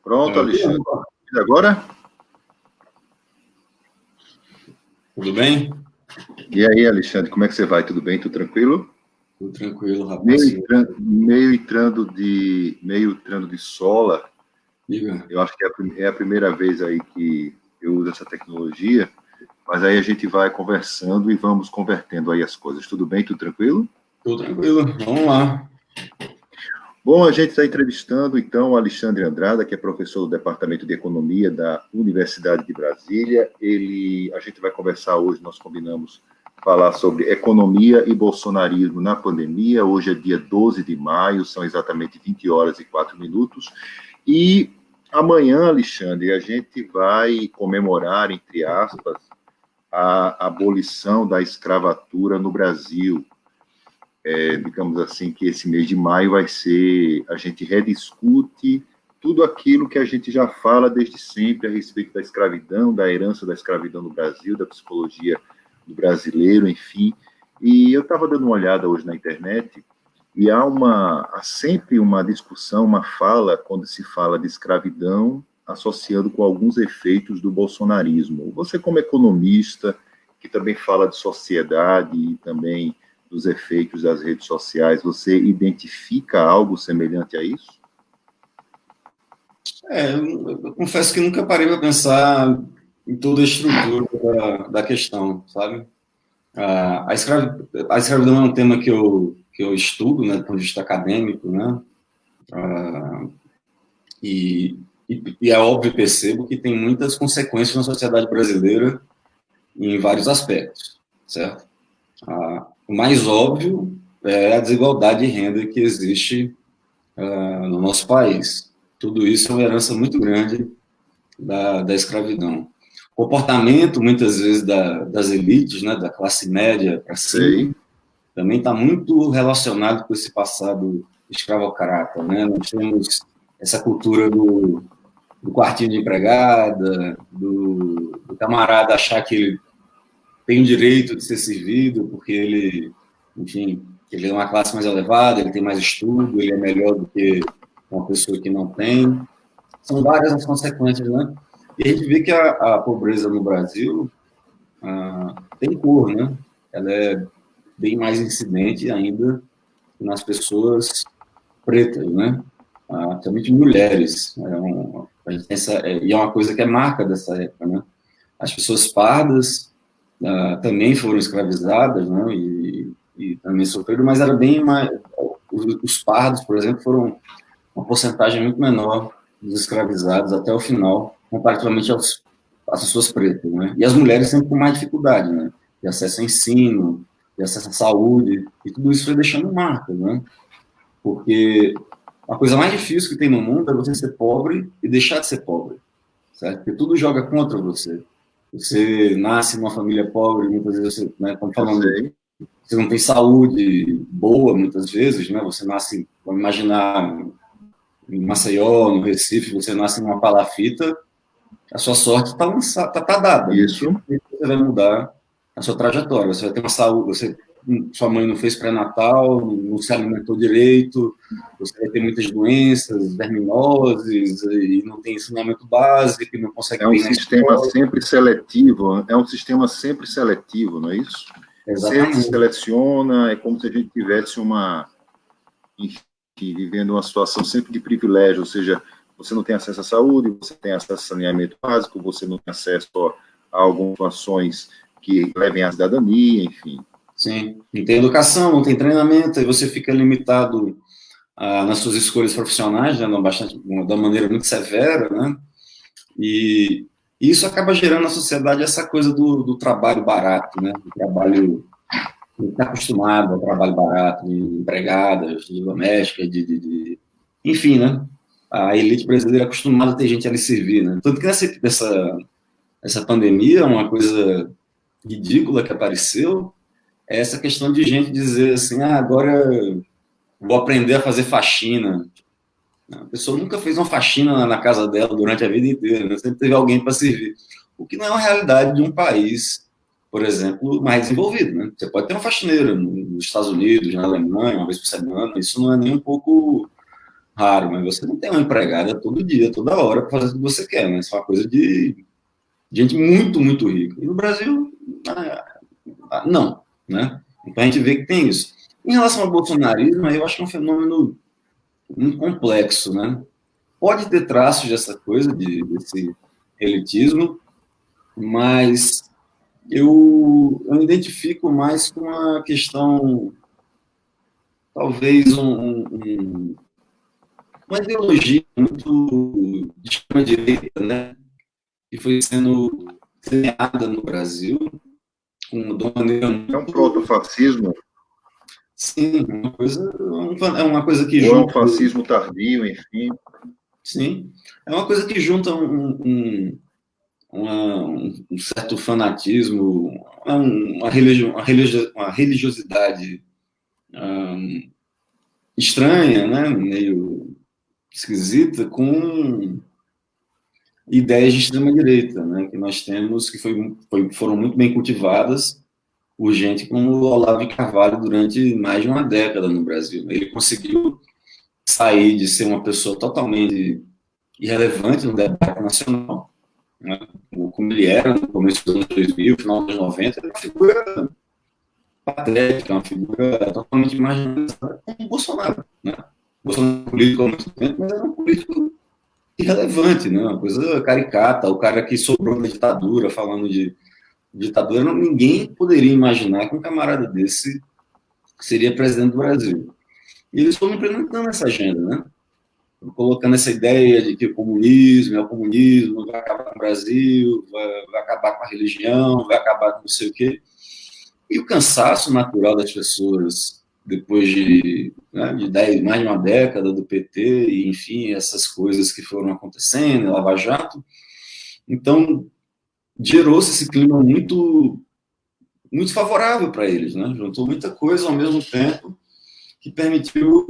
Pronto, Alexandre. E agora? Tudo bem? E aí, Alexandre, como é que você vai? Tudo bem? Tudo tranquilo? Tudo tranquilo, rapaz. Meio entrando de sola. Diga. Eu acho que é a primeira vez aí que eu uso essa tecnologia, mas aí a gente vai conversando e vamos convertendo aí as coisas. Tudo bem? Tudo tranquilo? Tudo tranquilo. Vamos lá. Bom, a gente está entrevistando, então, o Alexandre Andrada, que é professor do Departamento de Economia da Universidade de Brasília. A gente vai conversar hoje, nós combinamos falar sobre economia e bolsonarismo na pandemia. Hoje é dia 12 de maio, são exatamente 20 horas e 4 minutos. E amanhã, Alexandre, a gente vai comemorar, entre aspas, a abolição da escravatura no Brasil. Digamos assim, que esse mês de maio vai ser, a gente rediscute tudo aquilo que a gente já fala desde sempre a respeito da escravidão, da herança da escravidão no Brasil, da psicologia do brasileiro, enfim. E eu estava dando uma olhada hoje na internet e há sempre uma discussão, uma fala, quando se fala de escravidão, associando com alguns efeitos do bolsonarismo. Você, como economista, que também fala de sociedade e também dos efeitos das redes sociais, você identifica algo semelhante a isso? Eu confesso que nunca parei para pensar em toda a estrutura da questão, sabe? A escravidão é um tema que eu estudo, né, do ponto de vista acadêmico, né? E é óbvio, percebo que tem muitas consequências na sociedade brasileira em vários aspectos, certo? O mais óbvio é a desigualdade de renda que existe no nosso país. Tudo isso é uma herança muito grande da escravidão. O comportamento, muitas vezes, das elites, né, da classe média para cima, também está muito relacionado com esse passado escravocrata, né? Nós temos essa cultura do quartinho de empregada, do camarada achar que ele tem o direito de ser servido, porque ele, enfim, ele é uma classe mais elevada, ele tem mais estudo, ele é melhor do que uma pessoa que não tem. São várias as consequências, né? E a gente vê que a pobreza no Brasil tem cor, né? Ela é bem mais incidente ainda nas pessoas pretas, né? Principalmente mulheres. E é uma coisa que é marca dessa época, né? As pessoas pardas também foram escravizadas, né? E também sofreram, mas era bem mais... Os pardos, por exemplo, foram uma porcentagem muito menor dos escravizados até o final, comparativamente às pessoas pretas, né? E as mulheres sempre com mais dificuldade, né? De acesso ao ensino, de acesso à saúde, e tudo isso foi deixando marcas, né? Porque a coisa mais difícil que tem no mundo é você ser pobre e deixar de ser pobre, certo? Porque tudo joga contra você. Você nasce numa família pobre, muitas vezes você, né, como falando, você não tem saúde boa, muitas vezes, né? Você nasce, vamos imaginar, em Maceió, no Recife, você nasce numa palafita, a sua sorte está dada. Isso. Você vai mudar a sua trajetória. Você vai ter uma saúde, sua mãe não fez pré-natal, não se alimentou direito, você vai ter muitas doenças, verminoses, e não tem ensinamento básico, e não consegue... É um sistema sempre seletivo, não é isso? Exatamente. Você seleciona, é como se a gente tivesse vivendo uma situação sempre de privilégio, ou seja, você não tem acesso à saúde, você tem acesso a saneamento básico, você não tem acesso a algumas situações que levem à cidadania, enfim. Sim, não tem educação, não tem treinamento, e você fica limitado nas suas escolhas profissionais, né, da maneira muito severa, né, e isso acaba gerando na sociedade essa coisa do trabalho barato, né, do trabalho que está acostumado ao trabalho barato, de empregadas, de domésticas, enfim, né, a elite brasileira é acostumada a ter gente a lhe servir, né, tanto que essa pandemia, uma coisa ridícula que apareceu, é essa questão de gente dizer assim, agora vou aprender a fazer faxina. A pessoa nunca fez uma faxina na casa dela durante a vida inteira, né? Sempre teve alguém para servir. O que não é uma realidade de um país, por exemplo, mais desenvolvido, né? Você pode ter uma faxineira nos Estados Unidos, na Alemanha, uma vez por semana, isso não é nem um pouco raro, mas você não tem uma empregada todo dia, toda hora, para fazer o que você quer, né? Isso é uma coisa de gente muito, muito rica. E no Brasil, não, né? Então a gente vê que tem isso. Em relação ao bolsonarismo, eu acho que é um fenômeno muito complexo, né? Pode ter traços dessa coisa, desse elitismo, mas eu identifico mais com a questão, talvez, uma ideologia muito de extrema-direita, né? Que foi sendo semeada no Brasil de uma maneira É um muito... protofascismo? Sim, é uma coisa que Ou é um junta... fascismo tardio, enfim? Sim, é uma coisa que junta um certo fanatismo, uma religiosidade estranha, né? Meio esquisita, com ideias de extrema-direita, né? Que nós temos, que foram muito bem cultivadas por gente como o Olavo de Carvalho durante mais de uma década no Brasil. Ele conseguiu sair de ser uma pessoa totalmente irrelevante no debate nacional, né? Como ele era no começo dos anos 2000, final dos anos 90, era uma figura patética, uma figura totalmente marginalizada, como o Bolsonaro, né? O Bolsonaro é político há muito tempo, mas era um político irrelevante, né? Uma coisa caricata, o cara que sobrou da ditadura, falando de ditadura, ninguém poderia imaginar que um camarada desse seria presidente do Brasil. E eles foram implementando essa agenda, né? Colocando essa ideia de que o comunismo é o comunismo, vai acabar com o Brasil, vai acabar com a religião, vai acabar com não sei o quê. E o cansaço natural das pessoas, depois de mais de uma década do PT, e enfim, essas coisas que foram acontecendo, Lava Jato, então gerou-se esse clima muito, muito favorável para eles, né? Juntou muita coisa ao mesmo tempo que permitiu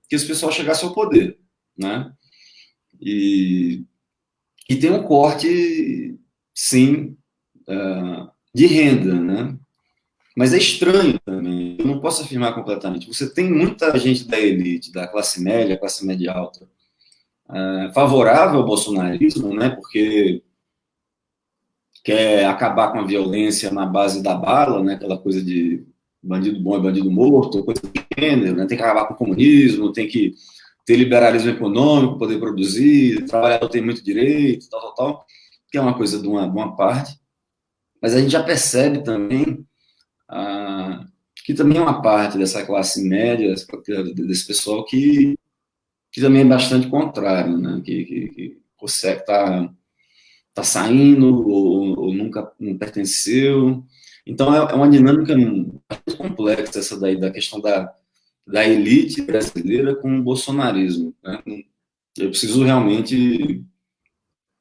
que esse pessoal chegasse ao poder, né? E tem um corte, sim, de renda, né? Mas é estranho também, eu não posso afirmar completamente. Você tem muita gente da elite, da classe média alta, favorável ao bolsonarismo, né? Porque quer acabar com a violência na base da bala, né? Aquela coisa de bandido bom é bandido morto, coisa do gênero, né? Tem que acabar com o comunismo, tem que ter liberalismo econômico, poder produzir, trabalhador tem muito direito, tal, que é uma coisa de uma parte. Mas a gente já percebe também que também é uma parte dessa classe média, desse pessoal que também é bastante contrário, né? Que consegue tá saindo ou nunca não pertenceu. Então, é uma dinâmica muito complexa essa daí, da questão da elite brasileira com o bolsonarismo, né? Eu preciso realmente...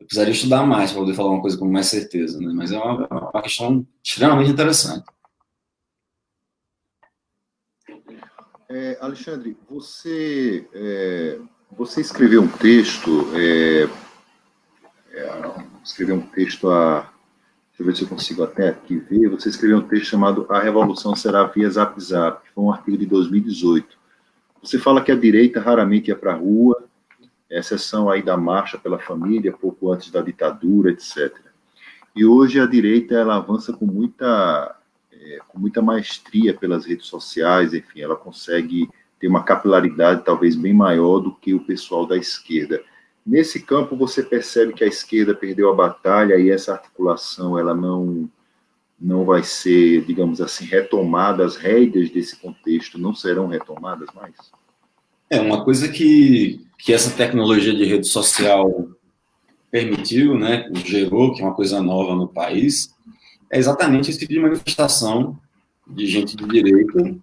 Eu precisaria estudar mais para poder falar uma coisa com mais certeza, né? Mas é uma questão extremamente interessante. Alexandre, você escreveu um texto, deixa eu ver se eu consigo até aqui ver, você escreveu um texto chamado A Revolução Será via Zap Zap, que foi um artigo de 2018. Você fala que a direita raramente ia para a rua, exceção aí da Marcha pela Família, pouco antes da ditadura, etc. E hoje a direita ela avança com muita maestria pelas redes sociais, enfim, ela consegue ter uma capilaridade talvez bem maior do que o pessoal da esquerda. Nesse campo, você percebe que a esquerda perdeu a batalha e essa articulação ela não vai ser, digamos assim, retomada, as rédeas desse contexto não serão retomadas mais? Uma coisa que essa tecnologia de rede social permitiu, né, gerou, que é uma coisa nova no país, é exatamente esse tipo de manifestação de gente de direita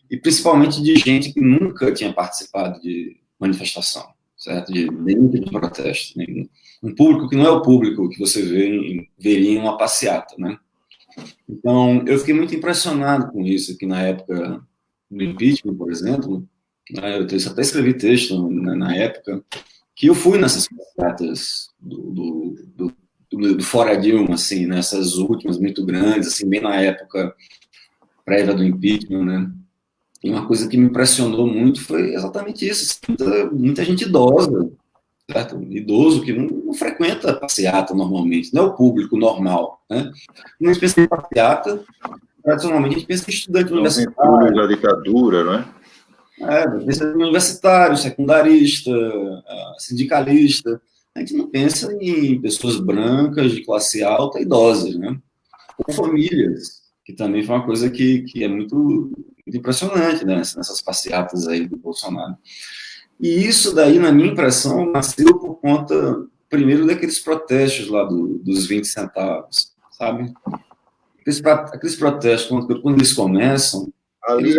e principalmente de gente que nunca tinha participado de manifestação, certo? De nenhum tipo de protesto. Um público que não é o público que você veria em uma passeata, né? Então, eu fiquei muito impressionado com isso, que na época do impeachment, por exemplo, né, eu até escrevi texto na época, que eu fui nessas passeatas do Fora Dilma, assim, nessas últimas muito grandes, assim, bem na época prévia do impeachment, né? E uma coisa que me impressionou muito foi exatamente isso, muita gente idosa, certo? Idoso que não frequenta passeata normalmente, não é o público normal, né? Quando a gente pensa em passeata, tradicionalmente a gente pensa em estudante São os entulhos universitário, da ditadura, não é? pensa em universitário, secundarista, sindicalista. A gente não pensa em pessoas brancas de classe alta idosas, né? Ou famílias, que também foi uma coisa que é muito impressionante, né? Nessas passeatas aí do Bolsonaro. E isso daí, na minha impressão, nasceu por conta, primeiro, daqueles protestos lá dos 20 centavos, sabe? Aqueles protestos, quando eles começam, eles...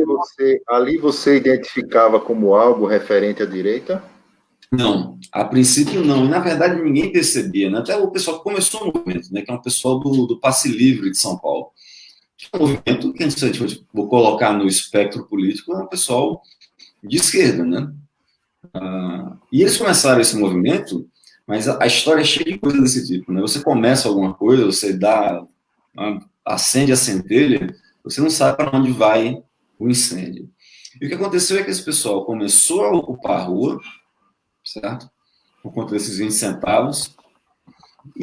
Ali você identificava como algo referente à direita? Não, a princípio não. E, na verdade, ninguém percebia, né? Até o pessoal que começou o movimento, né? Que é um pessoal do Passe Livre de São Paulo. Que é um movimento que a gente vou colocar no espectro político, é um pessoal de esquerda, né? E eles começaram esse movimento, mas a história é cheia de coisas desse tipo, né? Você começa alguma coisa, você acende a centelha, você não sabe para onde vai o incêndio. E o que aconteceu é que esse pessoal começou a ocupar a rua, certo? Por conta desses 20 centavos,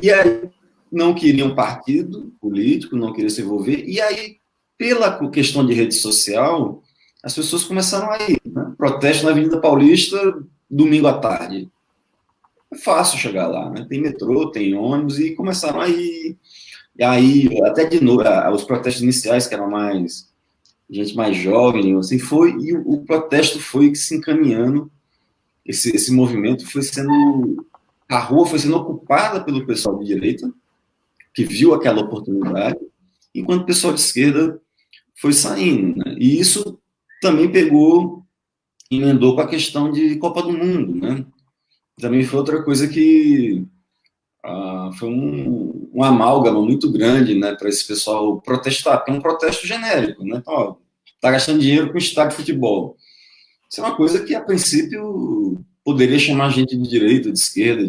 e aí não queriam partido político, não queriam se envolver, e aí, pela questão de rede social, as pessoas começaram a ir, né? Protesto na Avenida Paulista, domingo à tarde. É fácil chegar lá, né? Tem metrô, tem ônibus, e começaram a ir. E aí, até de novo, os protestos iniciais, que eram mais gente mais jovem, assim, e o protesto foi se encaminhando, esse movimento foi sendo, a rua foi sendo ocupada pelo pessoal de direita, que viu aquela oportunidade, enquanto o pessoal de esquerda foi saindo, né? E isso também emendou com a questão de Copa do Mundo, né? Também foi outra coisa que foi um amálgama muito grande, né, para esse pessoal protestar, porque é um protesto genérico, né? Então, ó, tá gastando dinheiro com estádio de futebol. Isso é uma coisa que, a princípio, poderia chamar gente de direita, de esquerda,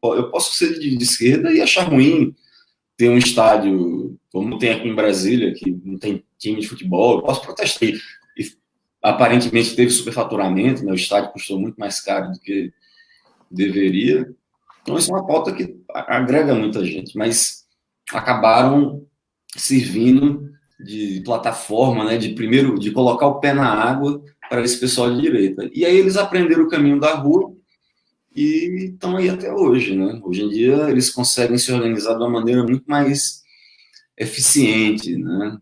eu posso ser de esquerda e achar ruim ter um estádio, como tem aqui em Brasília, que não tem time de futebol, eu posso protestar. E, aparentemente teve superfaturamento, né? O estádio custou muito mais caro do que deveria. Então, isso é uma pauta que agrega muita gente, mas acabaram servindo de plataforma, né, de colocar o pé na água para esse pessoal de direita. E aí eles aprenderam o caminho da rua e estão aí até hoje, né? Hoje em dia eles conseguem se organizar de uma maneira muito mais eficiente, né?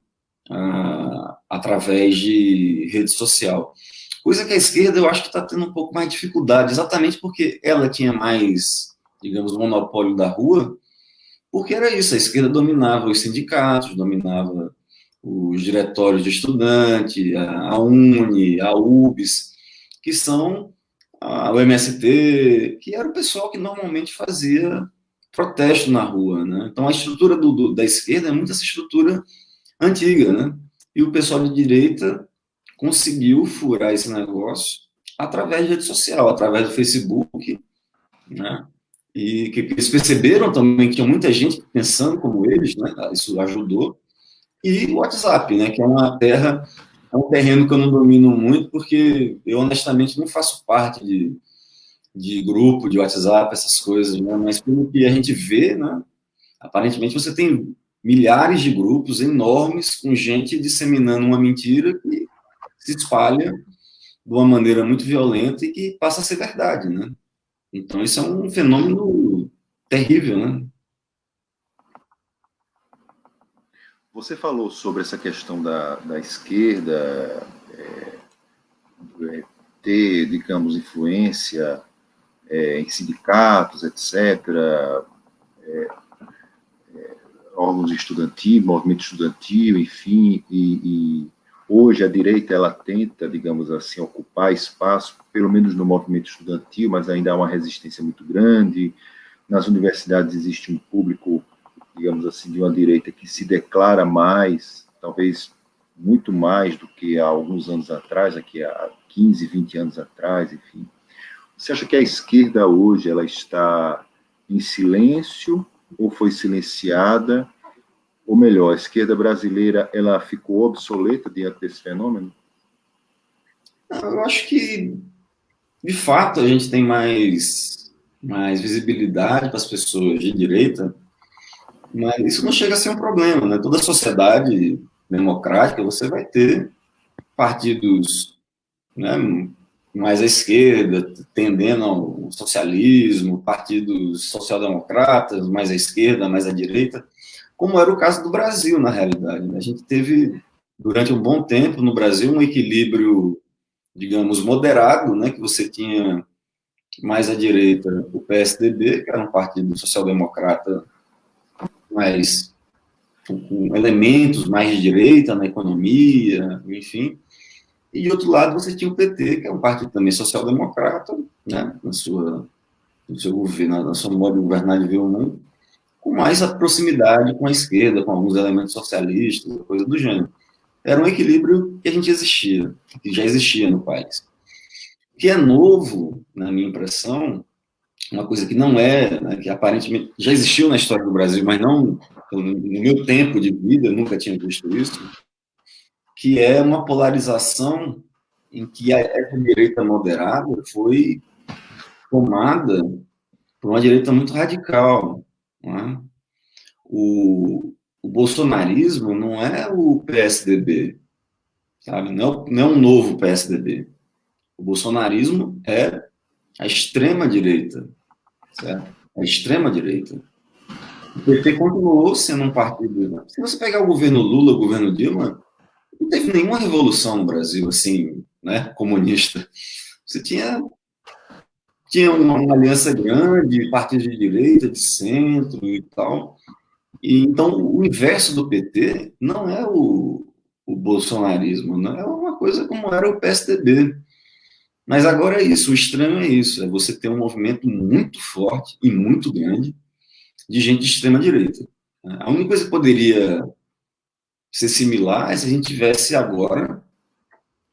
Através de rede social. Coisa que a esquerda eu acho que está tendo um pouco mais de dificuldade, exatamente porque ela tinha mais, digamos, monopólio da rua, porque era isso, a esquerda dominava os sindicatos, dominava os diretórios de estudante, a UNE, a UBS, que são o MST, que era o pessoal que normalmente fazia protesto na rua, né? Então a estrutura da esquerda é muito essa estrutura antiga, né? E o pessoal de direita conseguiu furar esse negócio através de rede social, através do Facebook, né? E que eles perceberam também que tinha muita gente pensando como eles, né? Isso ajudou. E o WhatsApp, né? Que é um terreno que eu não domino muito, porque eu honestamente não faço parte de grupo de WhatsApp, essas coisas, né? Mas pelo que a gente vê, né? Aparentemente você tem milhares de grupos enormes com gente disseminando uma mentira que se espalha de uma maneira muito violenta e que passa a ser verdade, né? Então isso é um fenômeno terrível, né? Você falou sobre essa questão da esquerda ter, digamos, influência em sindicatos, etc., órgãos estudantis, movimento estudantil, enfim, e hoje a direita ela tenta, digamos assim, ocupar espaço, pelo menos no movimento estudantil, mas ainda há uma resistência muito grande. Nas universidades existe um público, digamos assim, de uma direita que se declara mais, talvez muito mais do que há alguns anos atrás, aqui há 15, 20 anos atrás, enfim. Você acha que a esquerda hoje ela está em silêncio ou foi silenciada? Ou melhor, a esquerda brasileira ela ficou obsoleta diante desse fenômeno? Eu acho que, de fato, a gente tem mais visibilidade para as pessoas de direita, mas isso não chega a ser um problema, né? Toda sociedade democrática, você vai ter partidos, né, mais à esquerda, tendendo ao socialismo, partidos social-democratas, mais à esquerda, mais à direita, como era o caso do Brasil, na realidade. A gente teve, durante um bom tempo, no Brasil, um equilíbrio, digamos, moderado, né, que você tinha mais à direita o PSDB, que era um partido social-democrata, mas com elementos mais de direita na economia, enfim. E, de outro lado, você tinha o PT, que é um partido também social-democrata, né, no seu governo, na sua modo de governar e ver o mundo, com mais a proximidade com a esquerda, com alguns elementos socialistas, coisa do gênero. Era um equilíbrio que a gente existia, que já existia no país. O que é novo, na minha impressão, uma coisa que não é, né, que aparentemente já existiu na história do Brasil, mas não no meu tempo de vida, eu nunca tinha visto isso, que é uma polarização em que essa direita moderada foi tomada por uma direita muito radical. Né? O bolsonarismo não é o PSDB, sabe? Não é um novo PSDB. O bolsonarismo é a extrema-direita, certo? A extrema-direita. O PT continuou sendo um partido. Né? Se você pegar o governo Lula, o governo Dilma, não teve nenhuma revolução no Brasil, assim, né, comunista. Você tinha uma aliança grande, partidos de direita, de centro e tal. E, então, o inverso do PT não é o bolsonarismo, né? É uma coisa como era o PSDB. Mas agora é isso, o estranho é isso, é você ter um movimento muito forte e muito grande de gente de extrema-direita. A única coisa que poderia ser similar é se a gente tivesse agora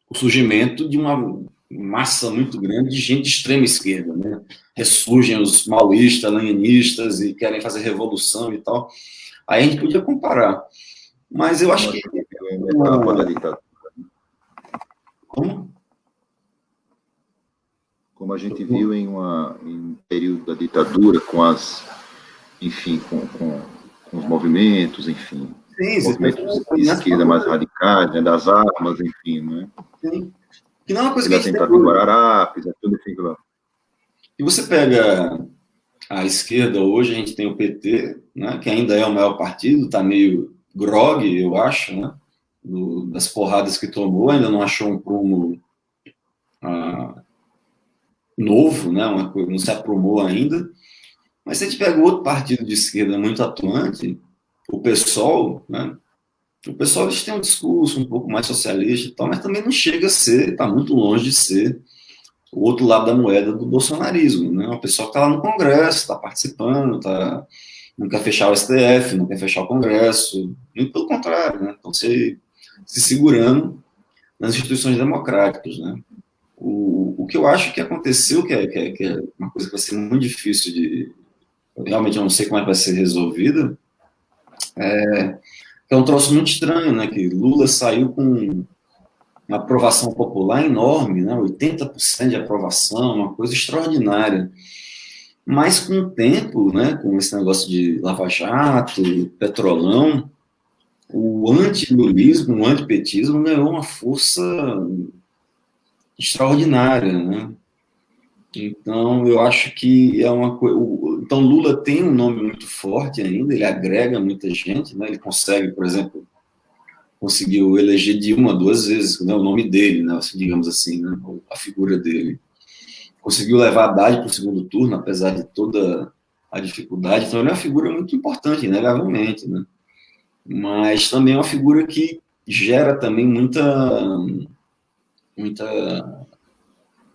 o surgimento de uma massa muito grande de gente de extrema esquerda, né? Ressurgem os maoístas, leninistas e querem fazer revolução e tal. Aí a gente podia comparar. Mas eu acho que. Etapa da ditadura. Como? Como a gente viu em um período da ditadura, com as, enfim, com os movimentos, enfim, Sim, movimentos de esquerda mais radicais, né, das armas, enfim, né? Sim. Que não é uma coisa que a a gente tentar tem hoje. Guararapes, tudo enfim. E você pega a esquerda hoje, a gente tem o PT, né, que ainda é o maior partido, está meio grogue, eu acho, né, das porradas que tomou, ainda não achou um prumo novo, né, não se aprumou ainda. Mas se a gente pega outro partido de esquerda muito atuante, o PSOL, né, o PSOL eles têm um discurso um pouco mais socialista e tal, mas também não chega a ser, está muito longe de ser o outro lado da moeda do bolsonarismo, né? O pessoal que está lá no Congresso, está participando, não quer fechar o STF, não quer fechar o Congresso, muito pelo contrário, né? Estão se segurando nas instituições democráticas, né? O que eu acho que aconteceu, que é uma coisa que vai ser muito difícil de... Realmente eu não sei como é que vai ser resolvida, é um troço muito estranho, né? Que Lula saiu com uma aprovação popular enorme, né? 80% de aprovação, uma coisa extraordinária. Mas com o tempo, né, com esse negócio de Lava Jato, Petrolão, o anti-lulismo, o antipetismo ganhou uma força extraordinária, né? Então, eu acho que é uma coisa... Então, Lula tem um nome muito forte ainda, ele agrega muita gente, né? Ele consegue, por exemplo, conseguiu eleger Dilma 2 vezes, né, o nome dele, né, digamos assim, né, a figura dele. Conseguiu levar Haddad para o segundo turno, apesar de toda a dificuldade. Então, ele é uma figura muito importante, inegavelmente, né? Mas também é uma figura que gera também muita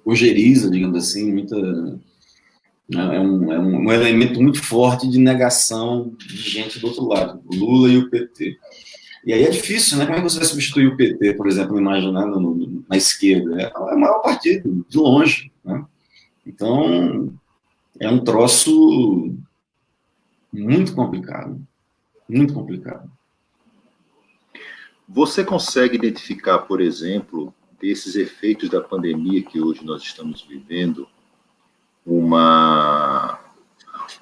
ojeriza, digamos assim, um elemento muito forte de negação de gente do outro lado, o Lula e o PT. E aí é difícil, né? Como é que você vai substituir o PT, por exemplo, imaginando na esquerda? É o maior partido, de longe, né? Então, é um troço muito complicado. Muito complicado. Você consegue identificar, por exemplo, desses efeitos da pandemia que hoje nós estamos vivendo, uma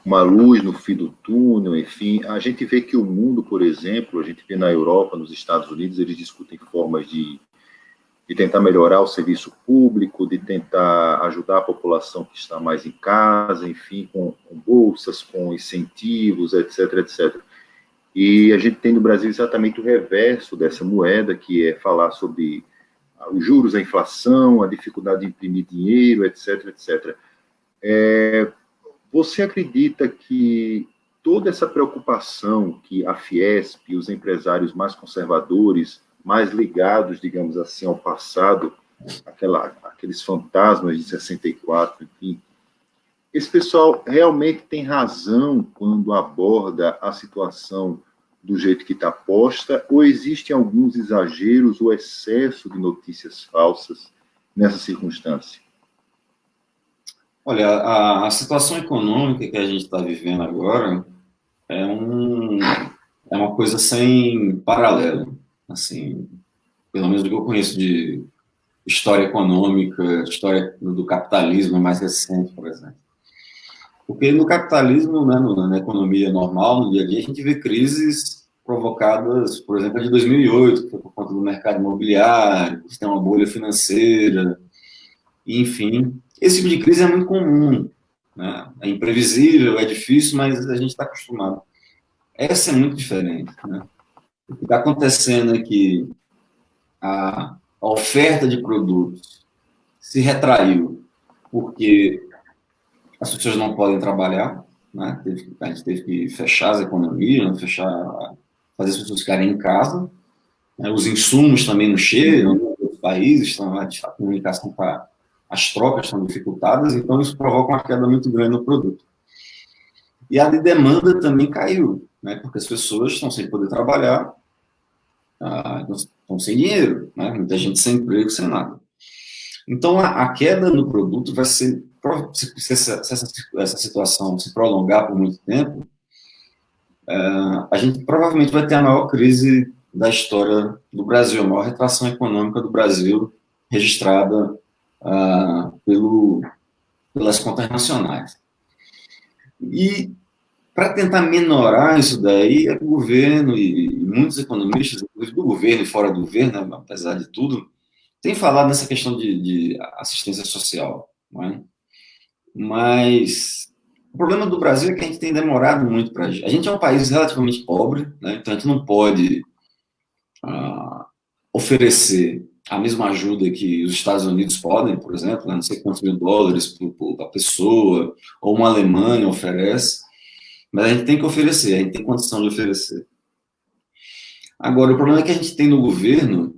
luz no fim do túnel, enfim, a gente vê que o mundo, por exemplo, a gente vê na Europa, nos Estados Unidos, eles discutem formas de tentar melhorar o serviço público, de tentar ajudar a população que está mais em casa, enfim, com bolsas, com incentivos, etc, etc. E a gente tem no Brasil exatamente o reverso dessa moeda, que é falar sobre os juros, a inflação, a dificuldade de imprimir dinheiro, etc, etc. Você acredita que toda essa preocupação que a Fiesp e os empresários mais conservadores, mais ligados, digamos assim, ao passado, aqueles fantasmas de 64, enfim, esse pessoal realmente tem razão quando aborda a situação do jeito que está posta, ou existem alguns exageros ou excesso de notícias falsas nessa circunstância? Olha, a situação econômica que a gente está vivendo agora é uma coisa sem paralelo, assim, pelo menos do que eu conheço de história econômica, história do capitalismo mais recente, por exemplo. Porque no capitalismo, né, na economia normal, no dia a dia, a gente vê crises provocadas, por exemplo, de 2008, que foi por conta do mercado imobiliário, que tem uma bolha financeira, enfim. Esse tipo de crise é muito comum, né? É imprevisível, é difícil, mas a gente está acostumado. Essa é muito diferente, né? O que está acontecendo é que a oferta de produtos se retraiu porque as pessoas não podem trabalhar, né? A gente teve que fechar as economias, fazer as pessoas ficarem em casa, né? Os insumos também não chegam, os países estão, a comunicação está, as trocas estão dificultadas, então isso provoca uma queda muito grande no produto. E a de demanda também caiu, né? Porque as pessoas estão sem poder trabalhar, estão sem dinheiro, né? Muita gente sem emprego, sem nada. Então, a queda no produto vai ser, se essa situação se prolongar por muito tempo, a gente provavelmente vai ter a maior crise da história do Brasil, a maior retração econômica do Brasil registrada pelas contas nacionais. E, para tentar minorar isso daí, o governo e muitos economistas, inclusive do governo e fora do governo, né, apesar de tudo, tem falado nessa questão de assistência social, não é? Mas o problema do Brasil é que a gente tem demorado muito para agir. A gente é um país relativamente pobre, né? Então a gente não pode oferecer a mesma ajuda que os Estados Unidos podem, por exemplo, né? Não sei quantos mil dólares por pessoa, ou uma Alemanha oferece, mas a gente tem que oferecer, a gente tem condição de oferecer. Agora, o problema é que a gente tem no governo,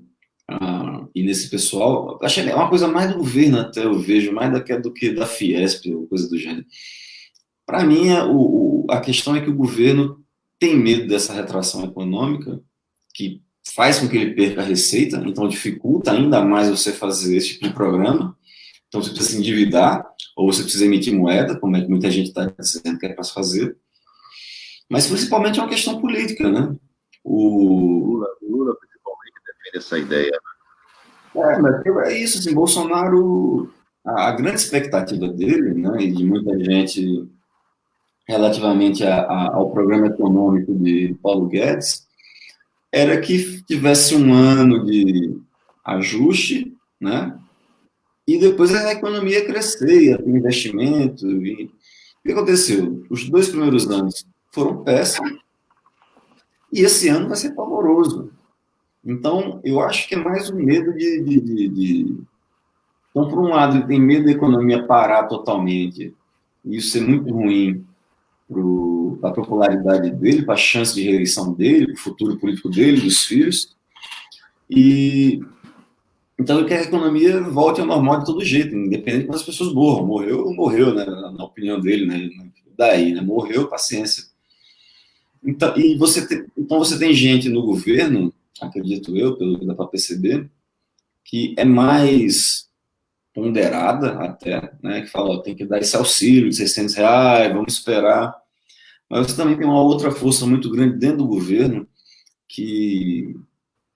e nesse pessoal, acho que é uma coisa mais do governo até, eu vejo, mais do que da Fiesp, ou coisa do gênero. Para mim, a questão é que o governo tem medo dessa retração econômica, que faz com que ele perca a receita, então dificulta ainda mais você fazer esse tipo de programa. Então você precisa se endividar, ou você precisa emitir moeda, como é que muita gente está dizendo que é para se fazer. Mas principalmente é uma questão política, né? O Lula principalmente defende essa ideia. Mas é isso, assim, Bolsonaro, a grande expectativa dele, né, e de muita gente relativamente ao programa econômico de Paulo Guedes, era que tivesse um ano de ajuste, né, e depois a economia crescer, o investimento. E o que aconteceu? Os 2 primeiros anos foram péssimos, e esse ano vai ser pavoroso. Então, eu acho que é mais um medo Então, por um lado, ele tem medo da economia parar totalmente, e isso ser muito ruim para a popularidade dele, para a chance de reeleição dele, para o futuro político dele, dos filhos. E então ele quer que a economia volte ao normal de todo jeito, independente de quantas pessoas morram. Morreu, né, na opinião dele, né? Daí, né? Morreu, paciência. Então, então você tem gente no governo, acredito eu, pelo que dá para perceber, que é mais ponderada até, né, que fala, tem que dar esse auxílio de R$600, vamos esperar. Mas você também tem uma outra força muito grande dentro do governo que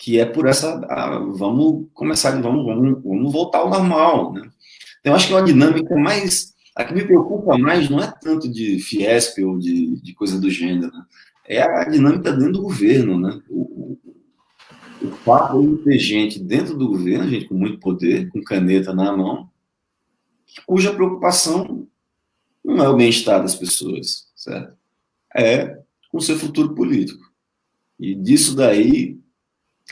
que é por essa, vamos começar, vamos voltar ao normal, né? Então, eu acho que é uma dinâmica mais, a que me preocupa mais não é tanto de Fiesp ou de coisa do gênero, né? É a dinâmica dentro do governo, né? O fato de ter gente dentro do governo, gente com muito poder, com caneta na mão, cuja preocupação não é o bem-estar das pessoas, certo? É com o seu futuro político. E disso daí,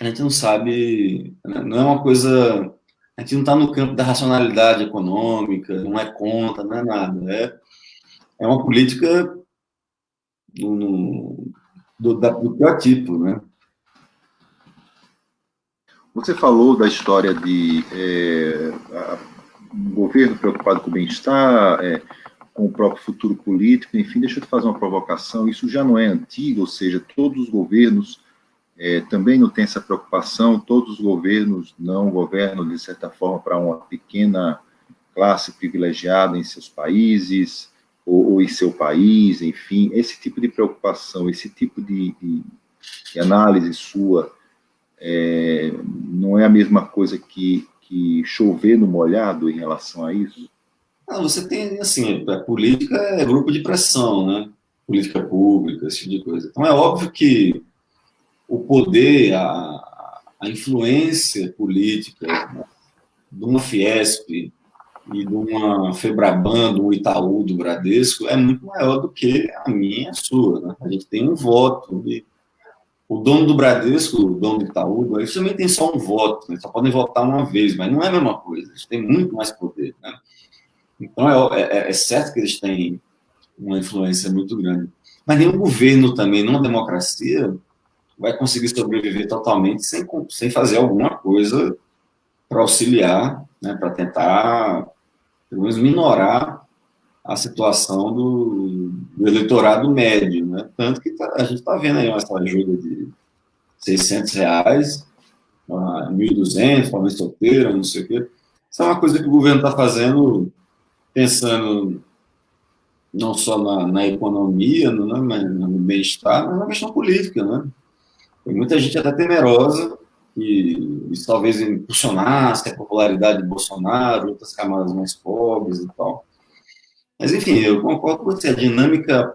a gente não sabe, não é uma coisa, a gente não está no campo da racionalidade econômica, não é conta, não é nada, é uma política do pior tipo, né? Você falou da história de um governo preocupado com o bem-estar, com o próprio futuro político, enfim, deixa eu te fazer uma provocação, isso já não é antigo, ou seja, todos os governos também não têm essa preocupação, todos os governos não governam, de certa forma, para uma pequena classe privilegiada em seus países, ou em seu país, enfim, esse tipo de preocupação, esse tipo de análise sua, não é a mesma coisa que chover no molhado em relação a isso? Não, você tem, assim, a política é grupo de pressão, né? Política pública, esse tipo de coisa. Então, é óbvio que o poder, a influência política, né, de uma Fiesp e de uma Febraban, do Itaú, do Bradesco, é muito maior do que a minha e a sua, né? A gente tem um voto. O dono do Bradesco, o dono do Itaú, eles também têm só um voto, né? Só podem votar uma vez, mas não é a mesma coisa. Eles têm muito mais poder, né? Então, é certo que eles têm uma influência muito grande. Mas nenhum governo também, numa democracia, vai conseguir sobreviver totalmente sem fazer alguma coisa para auxiliar, né, para tentar, pelo menos, minorar a situação do eleitorado médio. Né? Tanto que a gente está vendo aí essa ajuda de R$ 600, 1.200, talvez solteira, não sei o quê. Isso é uma coisa que o governo está fazendo pensando não só na economia, no bem-estar, mas na questão política, né? Tem muita gente até temerosa que isso talvez impulsionasse a popularidade de Bolsonaro, outras camadas mais pobres e tal. Mas, enfim, eu concordo com você, a dinâmica...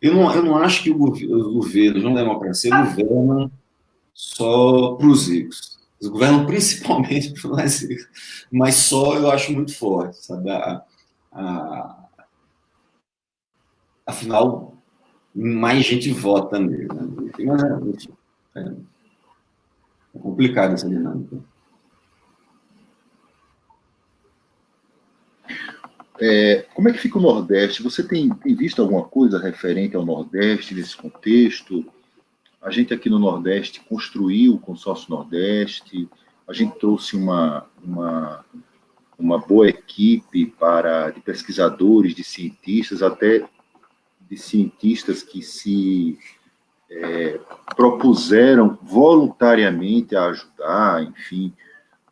Eu não acho que os governos, uma democracia, governam só para os ricos. Eles governam principalmente para os mais ricos. Mas só eu acho muito forte, sabe? Afinal, mais gente vota nele. Né? Enfim, é complicado essa dinâmica. Como é que fica o Nordeste? Você tem visto alguma coisa referente ao Nordeste nesse contexto? A gente aqui no Nordeste construiu o Consórcio Nordeste, a gente trouxe uma boa equipe de pesquisadores, de cientistas, até de cientistas que se propuseram voluntariamente a ajudar, enfim,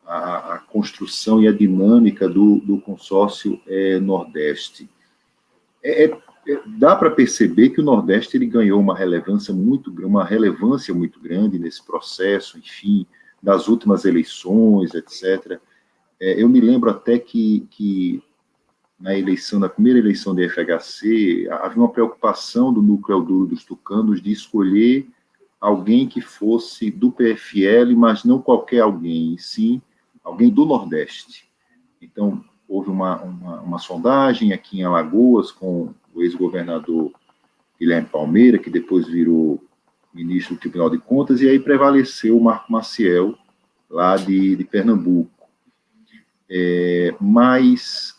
a construção e a dinâmica do consórcio Nordeste. Dá para perceber que o Nordeste ele ganhou uma relevância muito grande nesse processo, enfim, das últimas eleições, etc. Eu me lembro até que na primeira eleição da FHC, havia uma preocupação do núcleo duro dos tucanos de escolher alguém que fosse do PFL, mas não qualquer alguém, sim alguém do Nordeste. Então, houve uma sondagem aqui em Alagoas com o ex-governador Guilherme Palmeira, que depois virou ministro do Tribunal de Contas, e aí prevaleceu o Marco Maciel, lá de Pernambuco. Mas,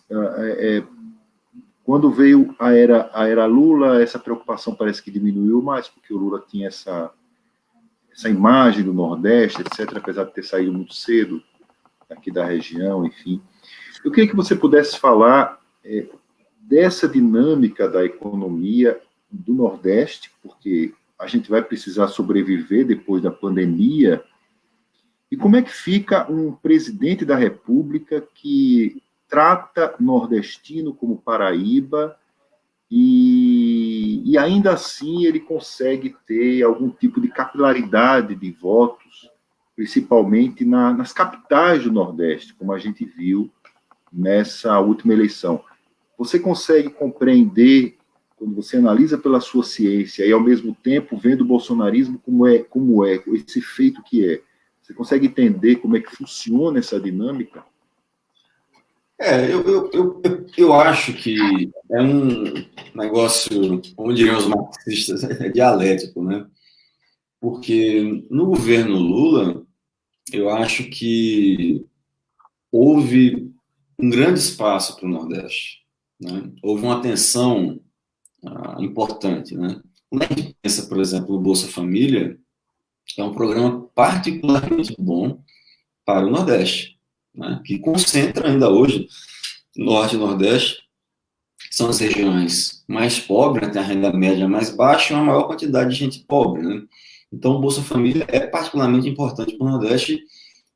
quando veio a era Lula, essa preocupação parece que diminuiu mais, porque o Lula tinha essa imagem do Nordeste, etc., apesar de ter saído muito cedo aqui da região, enfim. Eu queria que você pudesse falar dessa dinâmica da economia do Nordeste, porque a gente vai precisar sobreviver depois da pandemia, e como é que fica um presidente da República que trata nordestino como Paraíba e ainda assim ele consegue ter algum tipo de capilaridade de votos principalmente nas capitais do Nordeste, como a gente viu nessa última eleição. Você consegue compreender, quando você analisa pela sua ciência e, ao mesmo tempo, vendo o bolsonarismo como é, esse efeito que é? Você consegue entender como é que funciona essa dinâmica? Eu acho que é um negócio, como diriam os marxistas, dialético, né? Porque no governo Lula, eu acho que houve um grande espaço para o Nordeste, né? Houve uma atenção importante, né? Quando a gente pensa, por exemplo, no Bolsa Família, é um programa particularmente bom para o Nordeste, né? Que concentra ainda hoje, Norte e Nordeste, são as regiões mais pobres, né? Tem a renda média mais baixa e uma maior quantidade de gente pobre, né? Então, o Bolsa Família é particularmente importante para o Nordeste,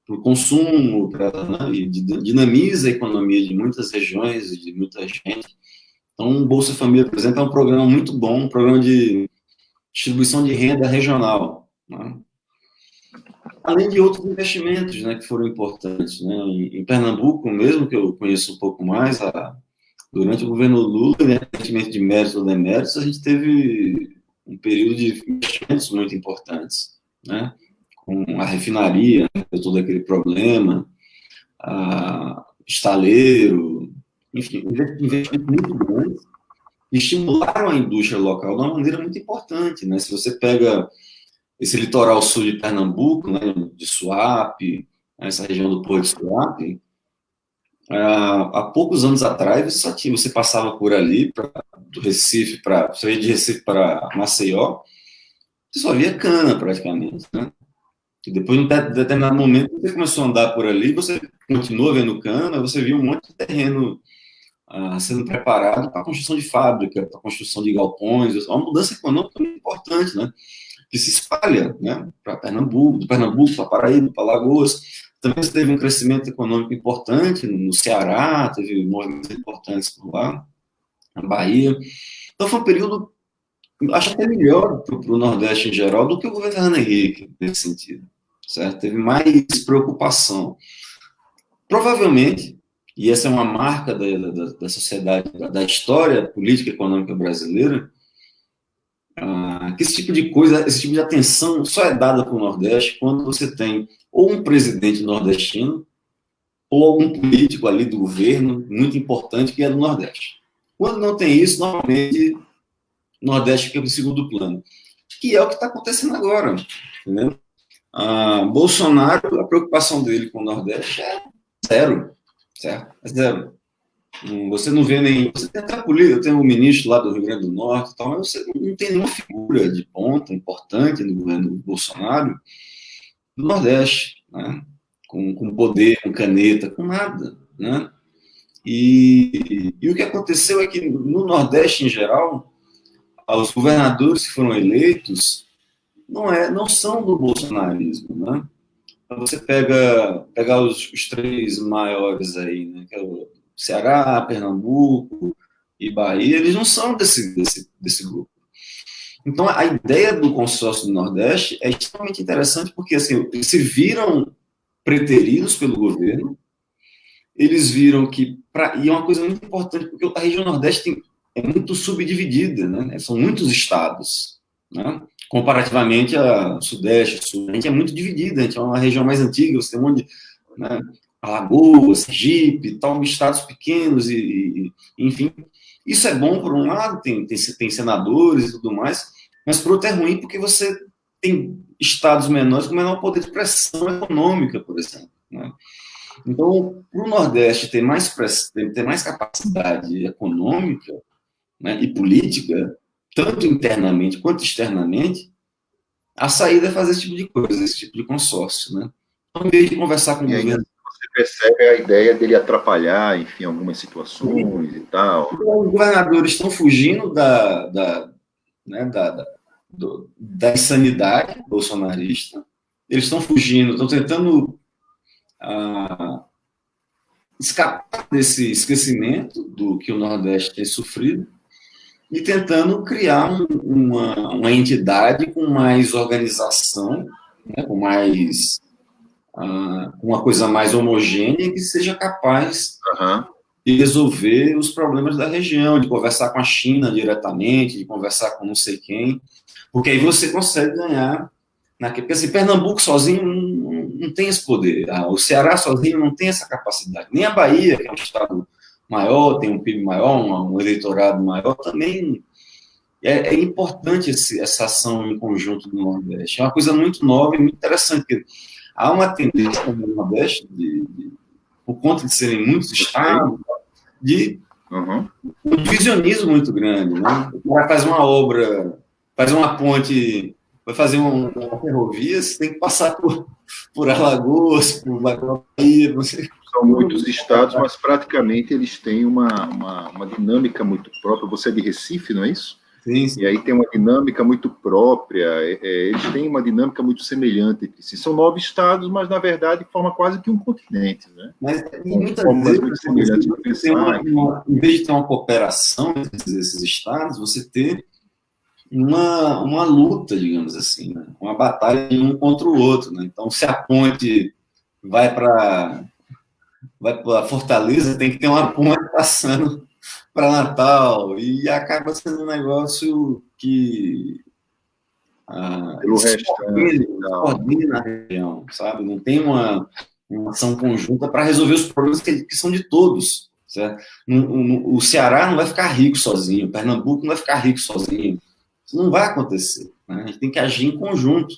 para o consumo, né, dinamiza a economia de muitas regiões e de muita gente. Então, o Bolsa Família, por exemplo, é um programa muito bom, um programa de distribuição de renda regional, né? Além de outros investimentos, né, que foram importantes, né? Em Pernambuco, mesmo que eu conheço um pouco mais, durante o governo Lula, independentemente de méritos ou deméritos, a gente teve um período de investimentos muito importantes, né? Com a refinaria, né, todo aquele problema, estaleiro, enfim, investimentos muito grandes, estimularam a indústria local de uma maneira muito importante, né? Se você pega esse litoral sul de Pernambuco, né, de Suape, essa região do Porto de Suape, há poucos anos atrás, você passava por ali, do Recife você ia de Recife para Maceió, você só via cana praticamente, né? E depois, em um determinado momento, você começou a andar por ali, você continua vendo cana, você viu um monte de terreno sendo preparado para a construção de fábrica, para a construção de galpões, uma mudança econômica muito importante, né? Que se espalha, né? Para Pernambuco, para Paraíba, para Alagoas. Também teve um crescimento econômico importante no Ceará, teve movimentos importantes por lá, na Bahia. Então foi um período, acho até melhor para o Nordeste em geral do que o governo Fernando Henrique, nesse sentido, certo? Teve mais preocupação. Provavelmente, e essa é uma marca da sociedade, da história política e econômica brasileira, que esse tipo de coisa, esse tipo de atenção só é dada para o Nordeste quando você tem ou um presidente nordestino ou algum político ali do governo muito importante que é do Nordeste. Quando não tem isso, normalmente o Nordeste fica em segundo plano, que é o que está acontecendo agora, entendeu? Bolsonaro, a preocupação dele com o Nordeste é zero, certo? É zero. Você não vê nem. Você tem até polícia, tem um ministro lá do Rio Grande do Norte, tal, mas você não tem nenhuma figura de ponta importante no governo Bolsonaro do Nordeste, né? Com poder, com caneta, com nada, né? E o que aconteceu é que no Nordeste em geral, os governadores que foram eleitos não são do bolsonarismo, né? Então você pega os três maiores aí, né? Que é o Ceará, Pernambuco e Bahia, eles não são desse grupo. Então, a ideia do consórcio do Nordeste é extremamente interessante porque assim, eles se viram preteridos pelo governo, eles viram que... E é uma coisa muito importante, porque a região Nordeste é muito subdividida, né? São muitos estados, né? Comparativamente a Sudeste, Sul, a gente é muito dividida, a gente é uma região mais antiga, você tem um monte de... Né? Alagoas, Sergipe, tal, estados pequenos, enfim. Isso é bom, por um lado, tem senadores e tudo mais, mas por outro é ruim, porque você tem estados menores com menor poder de pressão econômica, por exemplo, né? Então, para o Nordeste ter mais capacidade econômica, né, e política, tanto internamente quanto externamente, a saída é fazer esse tipo de coisa, esse tipo de consórcio, né? Então, em vez de conversar com o governo... Você percebe a ideia dele atrapalhar, enfim, algumas situações e tal. Então, os governadores estão fugindo da insanidade bolsonarista, eles estão fugindo, estão tentando escapar desse esquecimento do que o Nordeste tem sofrido e tentando criar uma entidade com mais organização, né, com mais uma coisa mais homogênea e que seja capaz de resolver os problemas da região, de conversar com a China diretamente, de conversar com não sei quem, porque aí você consegue ganhar. Porque assim, Pernambuco sozinho não tem esse poder, o Ceará sozinho não tem essa capacidade, nem a Bahia, que é um estado maior, tem um PIB maior, um eleitorado maior, também é importante essa ação em conjunto do Nordeste. É uma coisa muito nova e muito interessante, porque há uma tendência no Nordeste, por conta de serem muitos estados, de um divisionismo muito grande. Né? O cara faz uma obra, faz uma ponte, vai fazer uma ferrovia, você tem que passar por Alagoas, por Bahia. São muitos estados, mas praticamente eles têm uma dinâmica muito própria. Você é de Recife, não é isso? Sim, sim. E aí tem uma dinâmica muito própria, eles têm uma dinâmica muito semelhante entre si. São 9 estados, mas, na verdade, formam quase que um continente. Né? Mas muitas vezes, em vez de ter uma cooperação entre esses estados, você ter uma luta, digamos assim, né? Uma batalha de um contra o outro. Né? Então, se a ponte vai para Fortaleza, tem que ter uma ponte passando para Natal, e acaba sendo um negócio que pelo restante coordena a região, sabe? Não tem uma ação conjunta para resolver os problemas que são de todos, certo? O Ceará não vai ficar rico sozinho, o Pernambuco não vai ficar rico sozinho, isso não vai acontecer, né? A gente tem que agir em conjunto,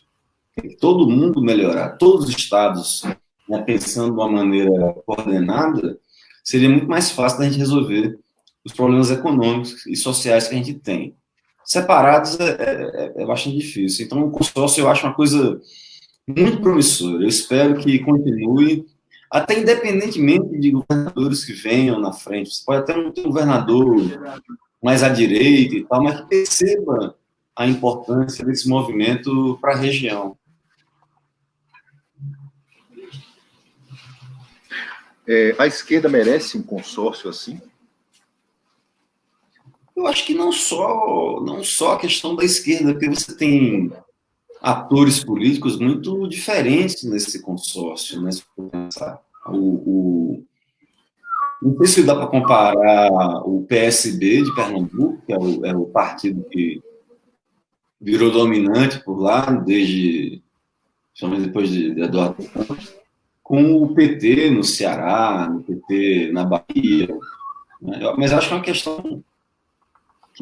tem que todo mundo melhorar, todos os estados, né, pensando de uma maneira coordenada, seria muito mais fácil da gente resolver os problemas econômicos e sociais que a gente tem. Separados é bastante difícil. Então, o consórcio eu acho uma coisa muito promissora. Eu espero que continue, até independentemente de governadores que venham na frente. Você pode até não ter um governador mais à direita e tal, mas que perceba a importância desse movimento para a região. A esquerda merece um consórcio assim? Eu acho que não só a questão da esquerda, porque você tem atores políticos muito diferentes nesse consórcio, né? Se for pensar. Não sei se dá para comparar o PSB de Pernambuco, que é o partido que virou dominante por lá, depois de Eduardo Campos, com o PT no Ceará, no PT na Bahia. Né? Mas acho que é uma questão